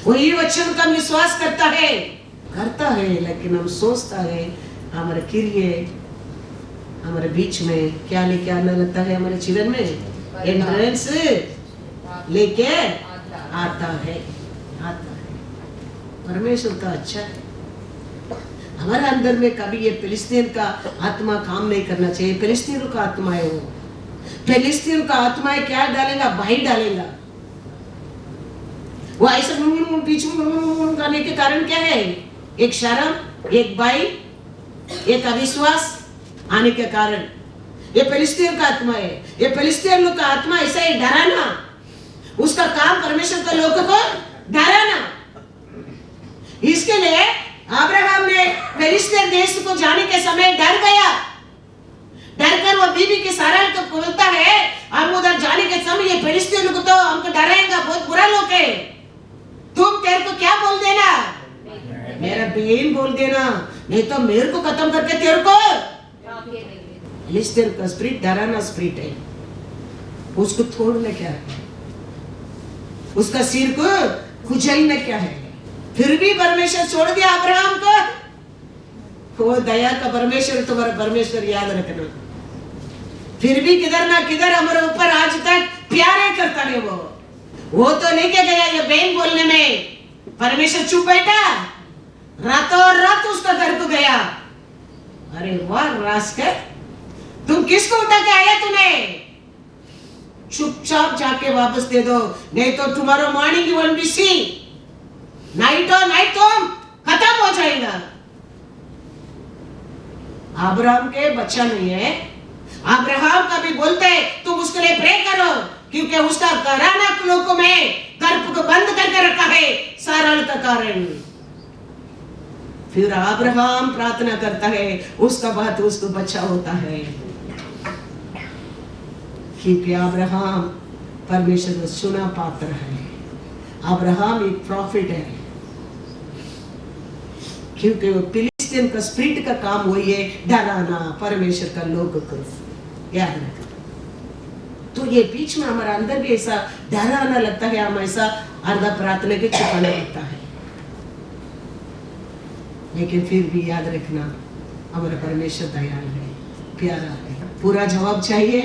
वही वचन का विश्वास करता है। लेकिन हम सोचता है हमारे क्रिए हमारे बीच में क्या लेके आना लगता है, हमारे जीवन में एंट्रेंस लेके आता है। परमेश्वर तो अच्छा है। हमारे अंदर में कभी ये फिलिस्तीन का आत्मा काम नहीं करना चाहिए। फिलिस्तीनों का आत्मा है वो, फिलिस्तीन का आत्मा है, क्या डालेगा? भाई डालेगा। वो ऐसा पीछे करने के कारण क्या है? एक शर्म, एक भाई, एक अविश्वास आने के कारण ये फिलिस्तीन का आत्मा है। ये फिलिस्तीन लोग का आत्मा ऐसा ही डराना, उसका काम परमेश्वर के लोगों को डराना। इसके लिए अब्राहम ने फिलिस्तीन देश को जाने के समय डर गया, डरकर वो बीबी के सारा को बोलता है, हम उधर जाने के समय ये फिलिस्तीन लोग तो हमको डराएगा, बहुत बुरा लोग है, तुम तेरे को क्या बोल देना? मेरा बहन बोल देना, नहीं तो मेरे को खत्म करके तेरे को। फिलिस्तीन का स्पिरिट डराना स्पिरिट है, उसको तोड़ना क्या है, उसका सिर को कुचलना क्या है। फिर भी परमेश्वर छोड़ दिया अब्राहम को। वो दया का परमेश्वर, तुम्हारा परमेश्वर याद रखना। फिर भी किधर ना किधर हमारे ऊपर आज तक प्यारे करता है। वो तो लेके गया ये बहन बोलने में, परमेश्वर चुप बैठा, रातों रात उसका घर को गया। अरे वाह रास्कल, तुम किसको उठा के आया? तुम्हें चुपचाप जाके वापस दे दो, नहीं तो tomorrow morning you will be see, night और नाइट तुम खत्म हो जाएगा। अब्राहम के बच्चा नहीं है, अब्राहम का भी बोलते हैं तुम उसके लिए प्रे करो, क्योंकि उसका घराना लोगों में गर्भ को बंद करके रखा है साराल का कारण। फिर अब्राहम प्रार्थना करता है, उसका बाद उसको बच्चा होता है, क्योंकि अब्राहम परमेश्वर को सुना पात्र है। अब्राहम एक प्रॉफिट है, क्योंकि वो फिलिस्तीन का स्पिरिट का काम वही है, डराना परमेश्वर का लोग को। याद रखना। तो ये बीच में हमारा अंदर भी ऐसा डराना लगता है, हम ऐसा अर्धा प्रार्थना के छुपाने लगता है। लेकिन फिर भी याद रखना, हमारा परमेश्वर दयाल है, प्यारा है। पूरा जवाब चाहिए,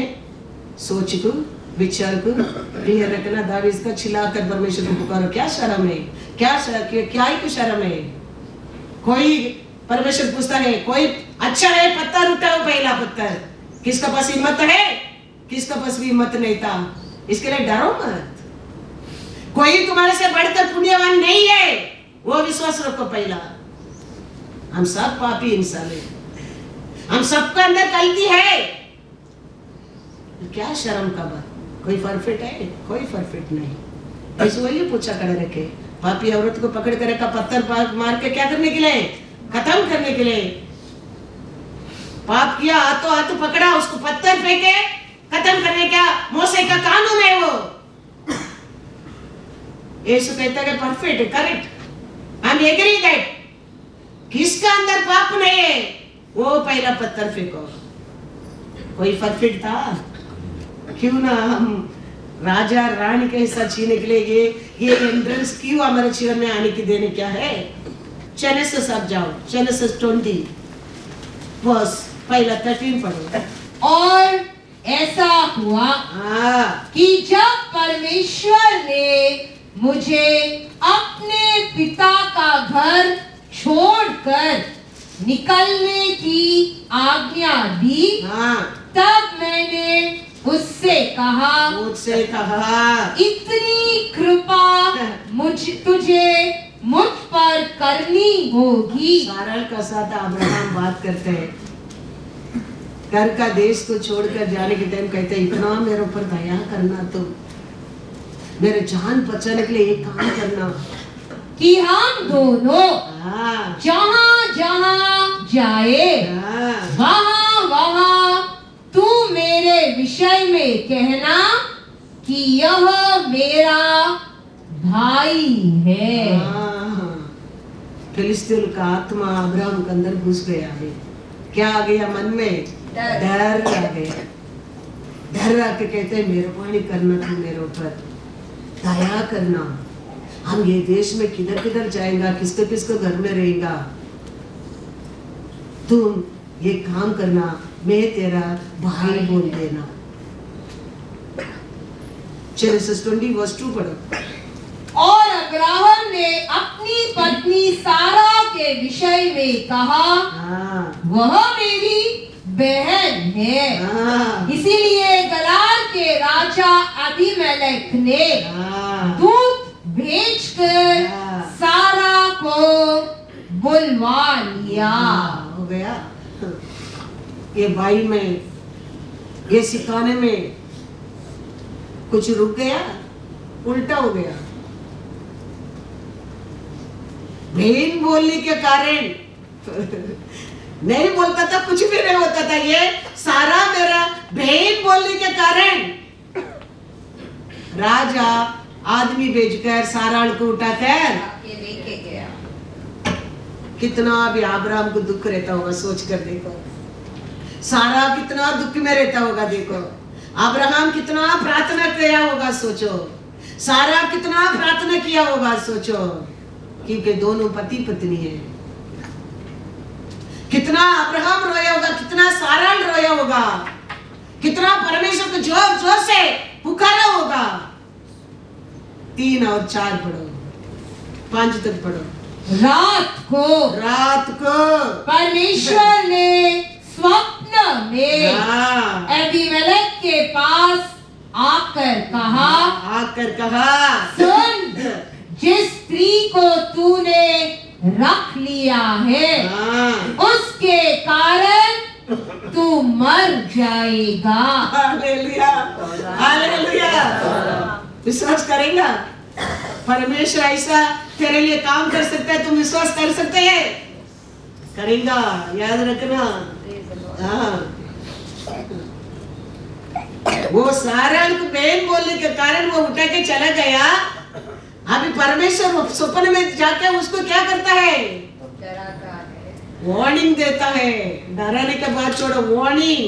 सोच को विचार को क्लियर रखना। दावीद का चिल्लाकर परमेश्वर को पुकारो। क्या शर्म है? क्या ही शर्म है? कोई परमेश्वर पूछता है, कोई अच्छा है पत्थर उठाओ, पहला पत्थर। किसका पास हिम्मत है? किसका पास भी हिम्मत नहीं था। इसके लिए डरो मत। कोई तुम्हारे से बढ़कर पुण्यवान नहीं है, वो विश्वास रखो पहला। हम सब पापी इंसान है, हम सबके अंदर गलती है। क्या शर्म का बात? कोई परफेक्ट है? कोई परफेक्ट नहीं। ऐसे वही पूछा खड़े रखे, पापी औरत को पकड़ कर रखा, पत्थर मार के क्या करने के लिए? खत्म करने के लिए। पाप किया, हाथों हाथ पकड़ा, उसको पत्थर फेंके, खत्म करने का मूसा का कानून है वो। यीशु कहता है परफेक्ट है, correct, I am agree that. किसका अंदर पाप नहीं है, वो पहला पत्थर फेंको। कोई परफेक्ट था? क्यों ना हम राजा रानी के हिस्सा छीने के लिए ये एंट्रेंस क्यों हमारे जीवन में आने की देने क्या है? जेनेसिस आप जाओ, जेनेसिस 20 वर्स पहला 13 पढ़ो। और ऐसा हुआ कि जब परमेश्वर ने मुझे अपने पिता का घर छोड़कर निकलने की आज्ञा दी, तब मैंने मुझसे कहा, इतनी कृपा तुझे मुझ पर करनी होगी। सारा का साथ अब्राहम बात करते हैं, घर का देश को छोड़कर जाने के टाइम कहते हैं, इतना मेरे ऊपर दया करना, तुम मेरे जान बचाने के लिए एक काम करना कि हम दोनों हाँ जहाँ जहाँ जाए हाँ वहाँ वहाँ तू मेरे विषय में कहना कि यह मेरा भाई है। हाँ। फिलिस्तीन का आत्मा अब्राहम के अंदर घुस गया है। क्या आ गया मन में? डर आ गया। डर आके कहते हैं, मेहरबानी करना तू मेरे ऊपर, दया करना। हम ये देश में किधर किधर जाएगा, किसको किसको घर में रहेगा, तुम ये काम करना, मैं तेरा भाई बोल देना। जेनेसिस 20:2 पढ़ो। और अब्राहम ने अपनी पत्नी सारा के विषय में कहा, हाँ वह मेरी बहन है। हाँ इसीलिए गलार के राजा अबीमेलेक ने हाँ दूत भेजकर हाँ। सारा को बुलवा लिया। हो गया। ये भाई में, ये सिखाने में कुछ रुक गया, उल्टा हो गया। बहन बोलने के कारण नहीं बोलता था, कुछ भी नहीं होता था। ये सारा मेरा बहन बोलने के कारण राजा आदमी भेजकर सारा को उठाकर लेके गया। कितना भी अब्राहम को दुख रहता होगा, सोच कर देखो। सारा कितना दुख में रहता होगा, देखो। अब्राहम कितना प्रार्थना किया होगा, सोचो। सारा कितना प्रार्थना किया होगा, सोचो। क्योंकि दोनों पति पत्नी है। कितना अब्राहम रोया होगा, कितना सारा रोया होगा, कितना परमेश्वर को जोर जोर से पुकारा होगा। 3 और 4 पढ़ो, 5 तक पढ़ो। रात को परमेश्वर ने स्वप्न में हाँ। अबीमेलेक के पास आकर कहा, सुन, जिस स्त्री को तूने रख लिया है हाँ। उसके कारण तू मर जाएगा। Hallelujah, hallelujah. विश्वास करेगा? परमेश्वर ऐसा तेरे लिए काम कर सकता है, तुम विश्वास कर सकते हैं? करेगा, याद रखना। हाँ। वो सारा को बहन बोलने के कारण वो उठा के चला गया। अभी परमेश्वर सपने में जाके उसको क्या करता है? वार्निंग देता है। डराने के बाद छोड़ो, वार्निंग।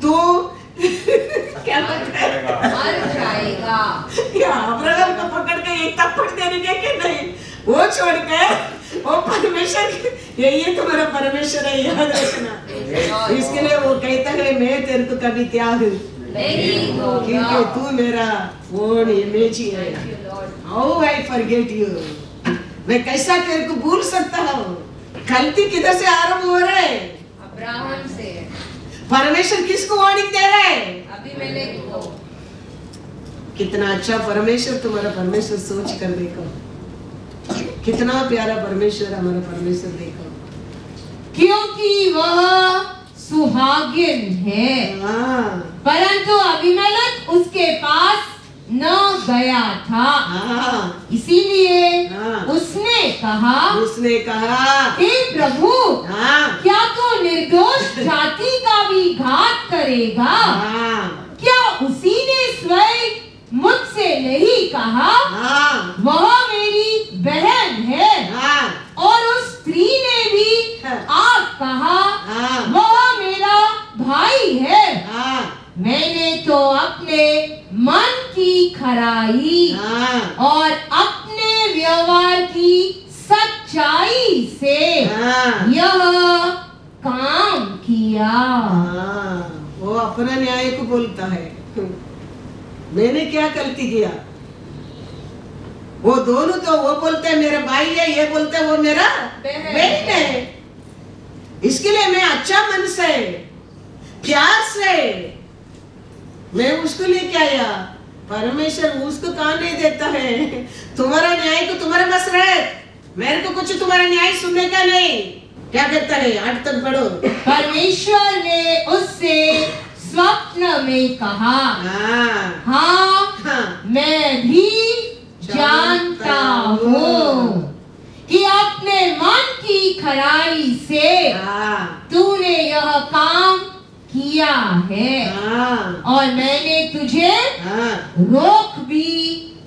तो क्या मर जाएगा। क्या अब्राहम को पकड़ के एक थप्पड़ देने के कि नहीं? वो छोड़ के वो परमेश्वर, यही तुम्हारा परमेश्वर है, याद रखना। इसके लिए वो कहता है, मैं तेरे को कभी त्याग नहीं दूंगा, क्योंकि तू मेरा ओन इमेज ही है। हाउ आई फॉरगेट यू, मैं कैसा तेरे को भूल सकता हूँ? गलती किधर से आरंभ हो रहा है? अब्राहम से। परमेश्वर किसको वार्निंग दे रहा है? अबीमेलेक को। कितना अच्छा परमेश्वर, तुम्हारा परमेश्वर, सोच कर देखो। कितना प्यारा परमेश्वर, हमारा परमेश्वर, देखो। क्योंकि वह सुहागिन है। हाँ परंतु अबीमेलेक उसके पास न गया था। हाँ इसीलिए हाँ। उसने कहा, हे प्रभु, हाँ क्या तू निर्दोष जाति का भी घात करेगा? हाँ क्या उसी ने स्वयं मुझसे नहीं कहा, हाँ वह मेरी बहन है? हाँ और उस स्त्री ने भी आप कहा, हाँ वह मेरा भाई है। हाँ मैंने तो अपने मन की खराई हाँ और अपने व्यवहार की सच्चाई से हाँ। यह काम किया। हाँ, वो अपना न्याय को बोलता है। मैंने क्या गलती किया? वो दोनों तो, वो बोलते हैं मेरा भाई है, ये बोलते हैं वो मेरा बहन है। इसके लिए मैं अच्छा मन से, प्यार से मैं उसको लेके आया। परमेश्वर उसको कहाँ नहीं देता है। तुम्हारा न्याय को तुम्हारे पास रहे, मेरे को कुछ तुम्हारा न्याय सुनने का नहीं। क्या कहता है 8 तक पढ़ो। परमेश्वर ने उससे स्वप्न में कहा, हाँ हाँ मैं भी जानता हूँ कि अपने मन की खराई से हाँ तूने यह काम किया है हाँ और मैंने तुझे हाँ रोक भी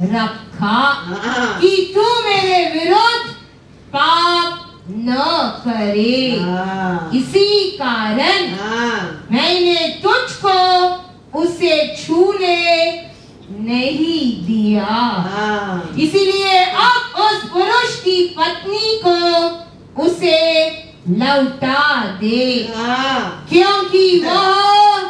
रखा हाँ कि तू मेरे विरुद्ध पाप न करे। हाँ इसी कारण हाँ मैंने तुझको उसे छूने नहीं दिया। हाँ इसीलिए अब उस पुरुष की पत्नी को उसे लौटा दे, हाँ क्योंकि वह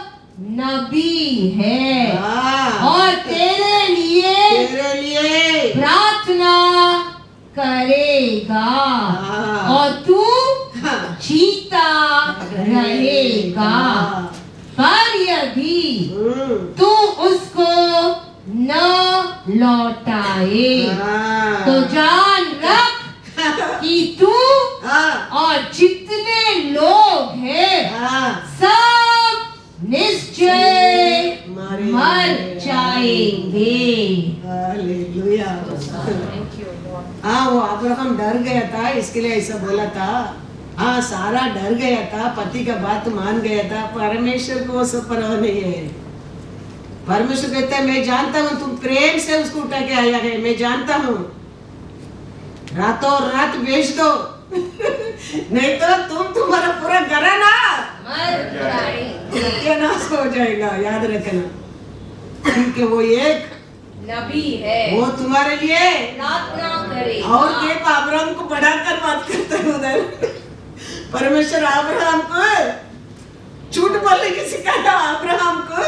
नबी है हाँ और तेरे लिए प्रार्थना करेगा हाँ। और तू हाँ। जीता रहेगा। पर यदि तू उसको न लौटाए हाँ। तो जान रख कि तू हाँ और जितने लोग हैं हाँ सब निश्चय मरेंगे। मर जाएंगे। हालेलुया। हाँ वो अब्राहम डर गया था, इसके लिए ऐसा बोला था। हाँ सारा डर गया था, पति का बात मान गया था। परमेश्वर को वो सब परवाह नहीं है। परमेश्वर कहता है मैं जानता हूँ तुम प्रेम से उसको उठा के आया है, मैं जानता हूँ, रातों रात बेच दो नहीं तो तुम्हारा पूरा घराना मर जाएंगे। सत्यानाश हो जाएगा। याद रखना, क्योंकि वो एक नबी है, वो तुम्हारे लिए प्रार्थना करेगा। और के अब्राहम को बढ़ाकर बात करता है उधर। परमेश्वर अब्राहम को झूठ बोलने की सिखाया। अब्राहम को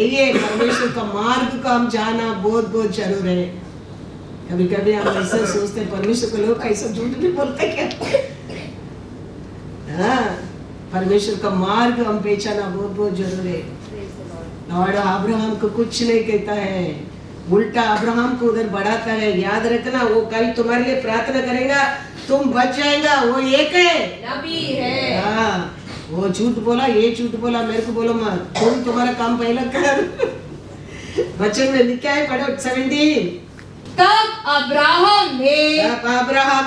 ये परमेश्वर का मार्ग को हम जाना बहुत बहुत जरूर है। कभी कभी हम ऐसा सोचते हैं परमेश्वर को लोग ऐसा झूठ भी बोलते क्या। हाँ परमेश्वर का मार्ग हम पहचाना बहुत बहुत जरूर है। लॉर्ड अब्राहम को कुछ नहीं कहता है, उल्टा अब्राहम को उधर बढ़ाता है। याद रखना वो कल तुम्हारे लिए प्रार्थना करेगा, तुम बच जाएगा। वो एक है, नबी है। हाँ वो झूठ बोला, ये झूठ बोला, मेरे को बोलो मत, तुम तुम्हारा काम पहले कर। वचन में लिखा है, पढ़ो 17। तब अब्राहम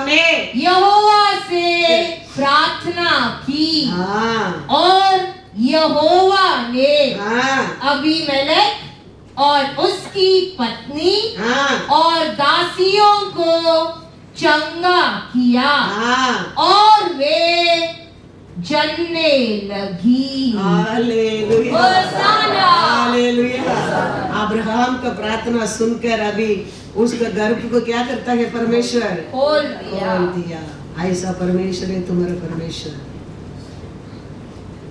ने यहोवा से प्रार्थना की हाँ और यहोवा ने हाँ अबीमेलेक और उसकी पत्नी हाँ और दासियों को चंगा किया हाँ और वे जलने लगी। हालेलुया होशाना। हालेलुया। अब्राहम का प्रार्थना सुनकर अभी उसका गर्भ को क्या करता है परमेश्वर खोल दिया। खोल दिया। ऐसा परमेश्वर है तुम्हारा परमेश्वर।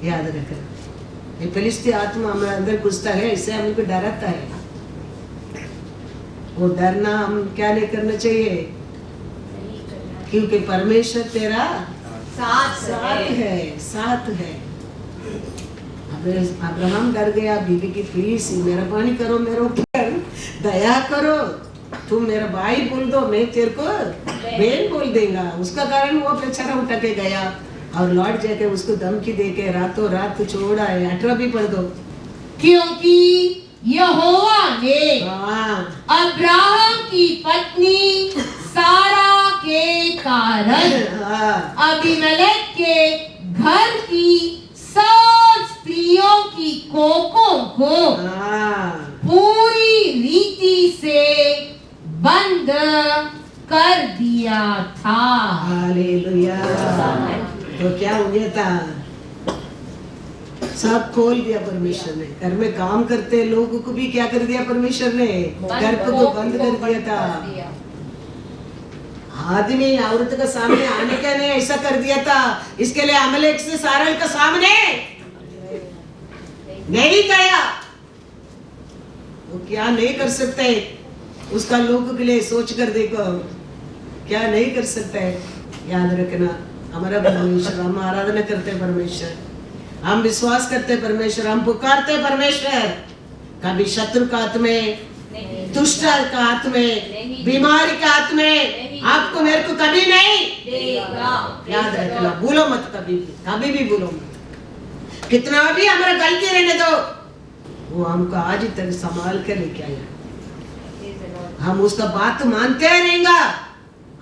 याद रखना, ये फिलिस्ती आत्मा हमारे अंदर घुसता है, इससे हमको डराता है। वो डरना हम क्या नहीं करना चाहिए, क्योंकि परमेश्वर तेरा साथ है। अब्राहम डर गया, बीबी की प्लीज मेहरबानी करो, मेरे ऊपर दया करो, तुम मेरा भाई बोल दो, मैं तेरे को बहन बोल देगा। उसका कारण वो बेचारा उठा के गया और लौट जाके उसको धमकी दे के रातों रात छोड़ा है। 18 भी पढ़ दो। क्योंकि यहोवा ने हाँ अब्राहम की पत्नी सारा के कारण हाँ अबीमेलेक के घर की सब स्त्रियों की कोकों को हाँ पूरी रीति से बंद कर दिया था। हालेलुया। तो क्या हो गया था, सब खोल दिया परमेश्वर ने। घर में काम करते लोगों को भी क्या कर दिया परमेश्वर ने, गर्भ को बंद कर दिया था। आदमी औरत का सामने आने का नहीं, ऐसा कर दिया था। इसके लिए अमलेक से सारा का सामने नहीं गया। वो क्या नहीं कर सकते, उसका लोगों के लिए सोच कर देखो क्या नहीं कर सकता है। याद रखना, हमारा परमेश्वर, हम आराधना करते हैं परमेश्वर, हम विश्वास करते हैं परमेश्वर, हम पुकारते हैं परमेश्वर, कभी शत्रु का हाथ में दुष्ट का हाथ में, बीमारी के हाथ में आपको मेरे को कभी नहीं याद रखना, भूलो मत कभी भी भूलो मत। कितना भी हमारा गलती रहने दो, वो हमको आज तक संभाल कर लेके आया। हम उसका बात मानते रहेंगे,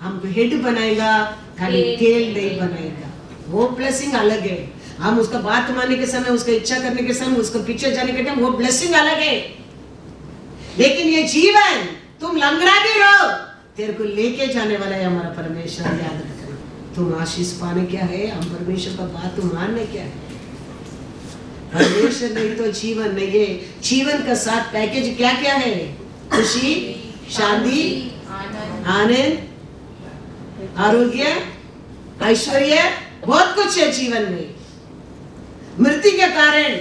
हमको हेड बनाएगा, खाली टेल नहीं बनाएगा। वो ब्लेसिंग अलग है। हम उसका बात मानने के समय, उसका इच्छा करने के समय, उसको पीछे जाने के टाइम वो ब्लेसिंग अलग है। लेकिन ये जीवन तुम लंगड़ा भी रहो, तेरे को लेके जाने वाला है हमारा परमेश्वर, याद रखना। तुम आशीष पाने क्या है, हम परमेश्वर का बात मानने क्या है। परमेश्वर नहीं तो जीवन नहीं है। जीवन का साथ पैकेज क्या क्या है? खुशी, शांति, आनंद, आरोग्य, ऐश्वर्य, बहुत कुछ है जीवन में। मृत्यु के कारण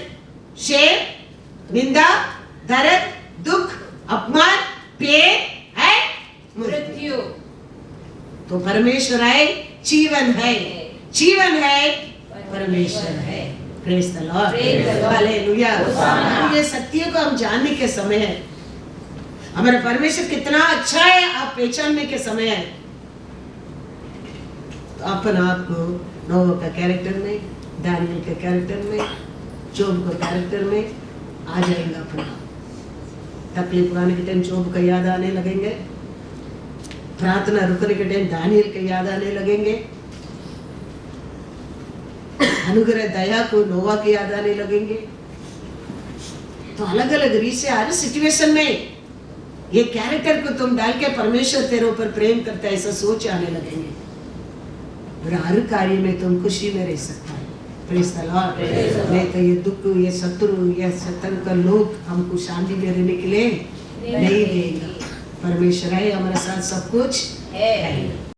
शेर, निंदा, दर्द, दुख, अपमान, पेट है मृत्यु। तो परमेश्वर है, जीवन है, जीवन है, परमेश्वर है। Praise the Lord, hallelujah. ये सत्य को हम जानने के समय है, हमारा परमेश्वर कितना अच्छा है आप पहचानने के समय है। तो अपन आपको नोवा का कैरेक्टर में, दानियल के कैरेक्टर में, जोब के कैरेक्टर में आ जाएगा। अपना तकलीफ आने के टाइम जोब का याद आने लगेंगे, प्रार्थना रुकने के टाइम दानियल के याद आने लगेंगे, अनुग्रह दया को नोवा के याद आने लगेंगे। तो अलग अलग रीत से हर सिचुएशन में ये कैरेक्टर को तुम डाल के परमेश्वर तेरे ऊपर प्रेम करता है ऐसा सोच आने लगेंगे, और हर कार्य में तुम खुशी में रह सकता है। Praise the Lord. नहीं तो ये दुख, ये शत्रु, ये शैतान का लोग हमको शांति में रहने के लिए नहीं देगा। परमेश्वर है हमारे साथ, सब कुछ है।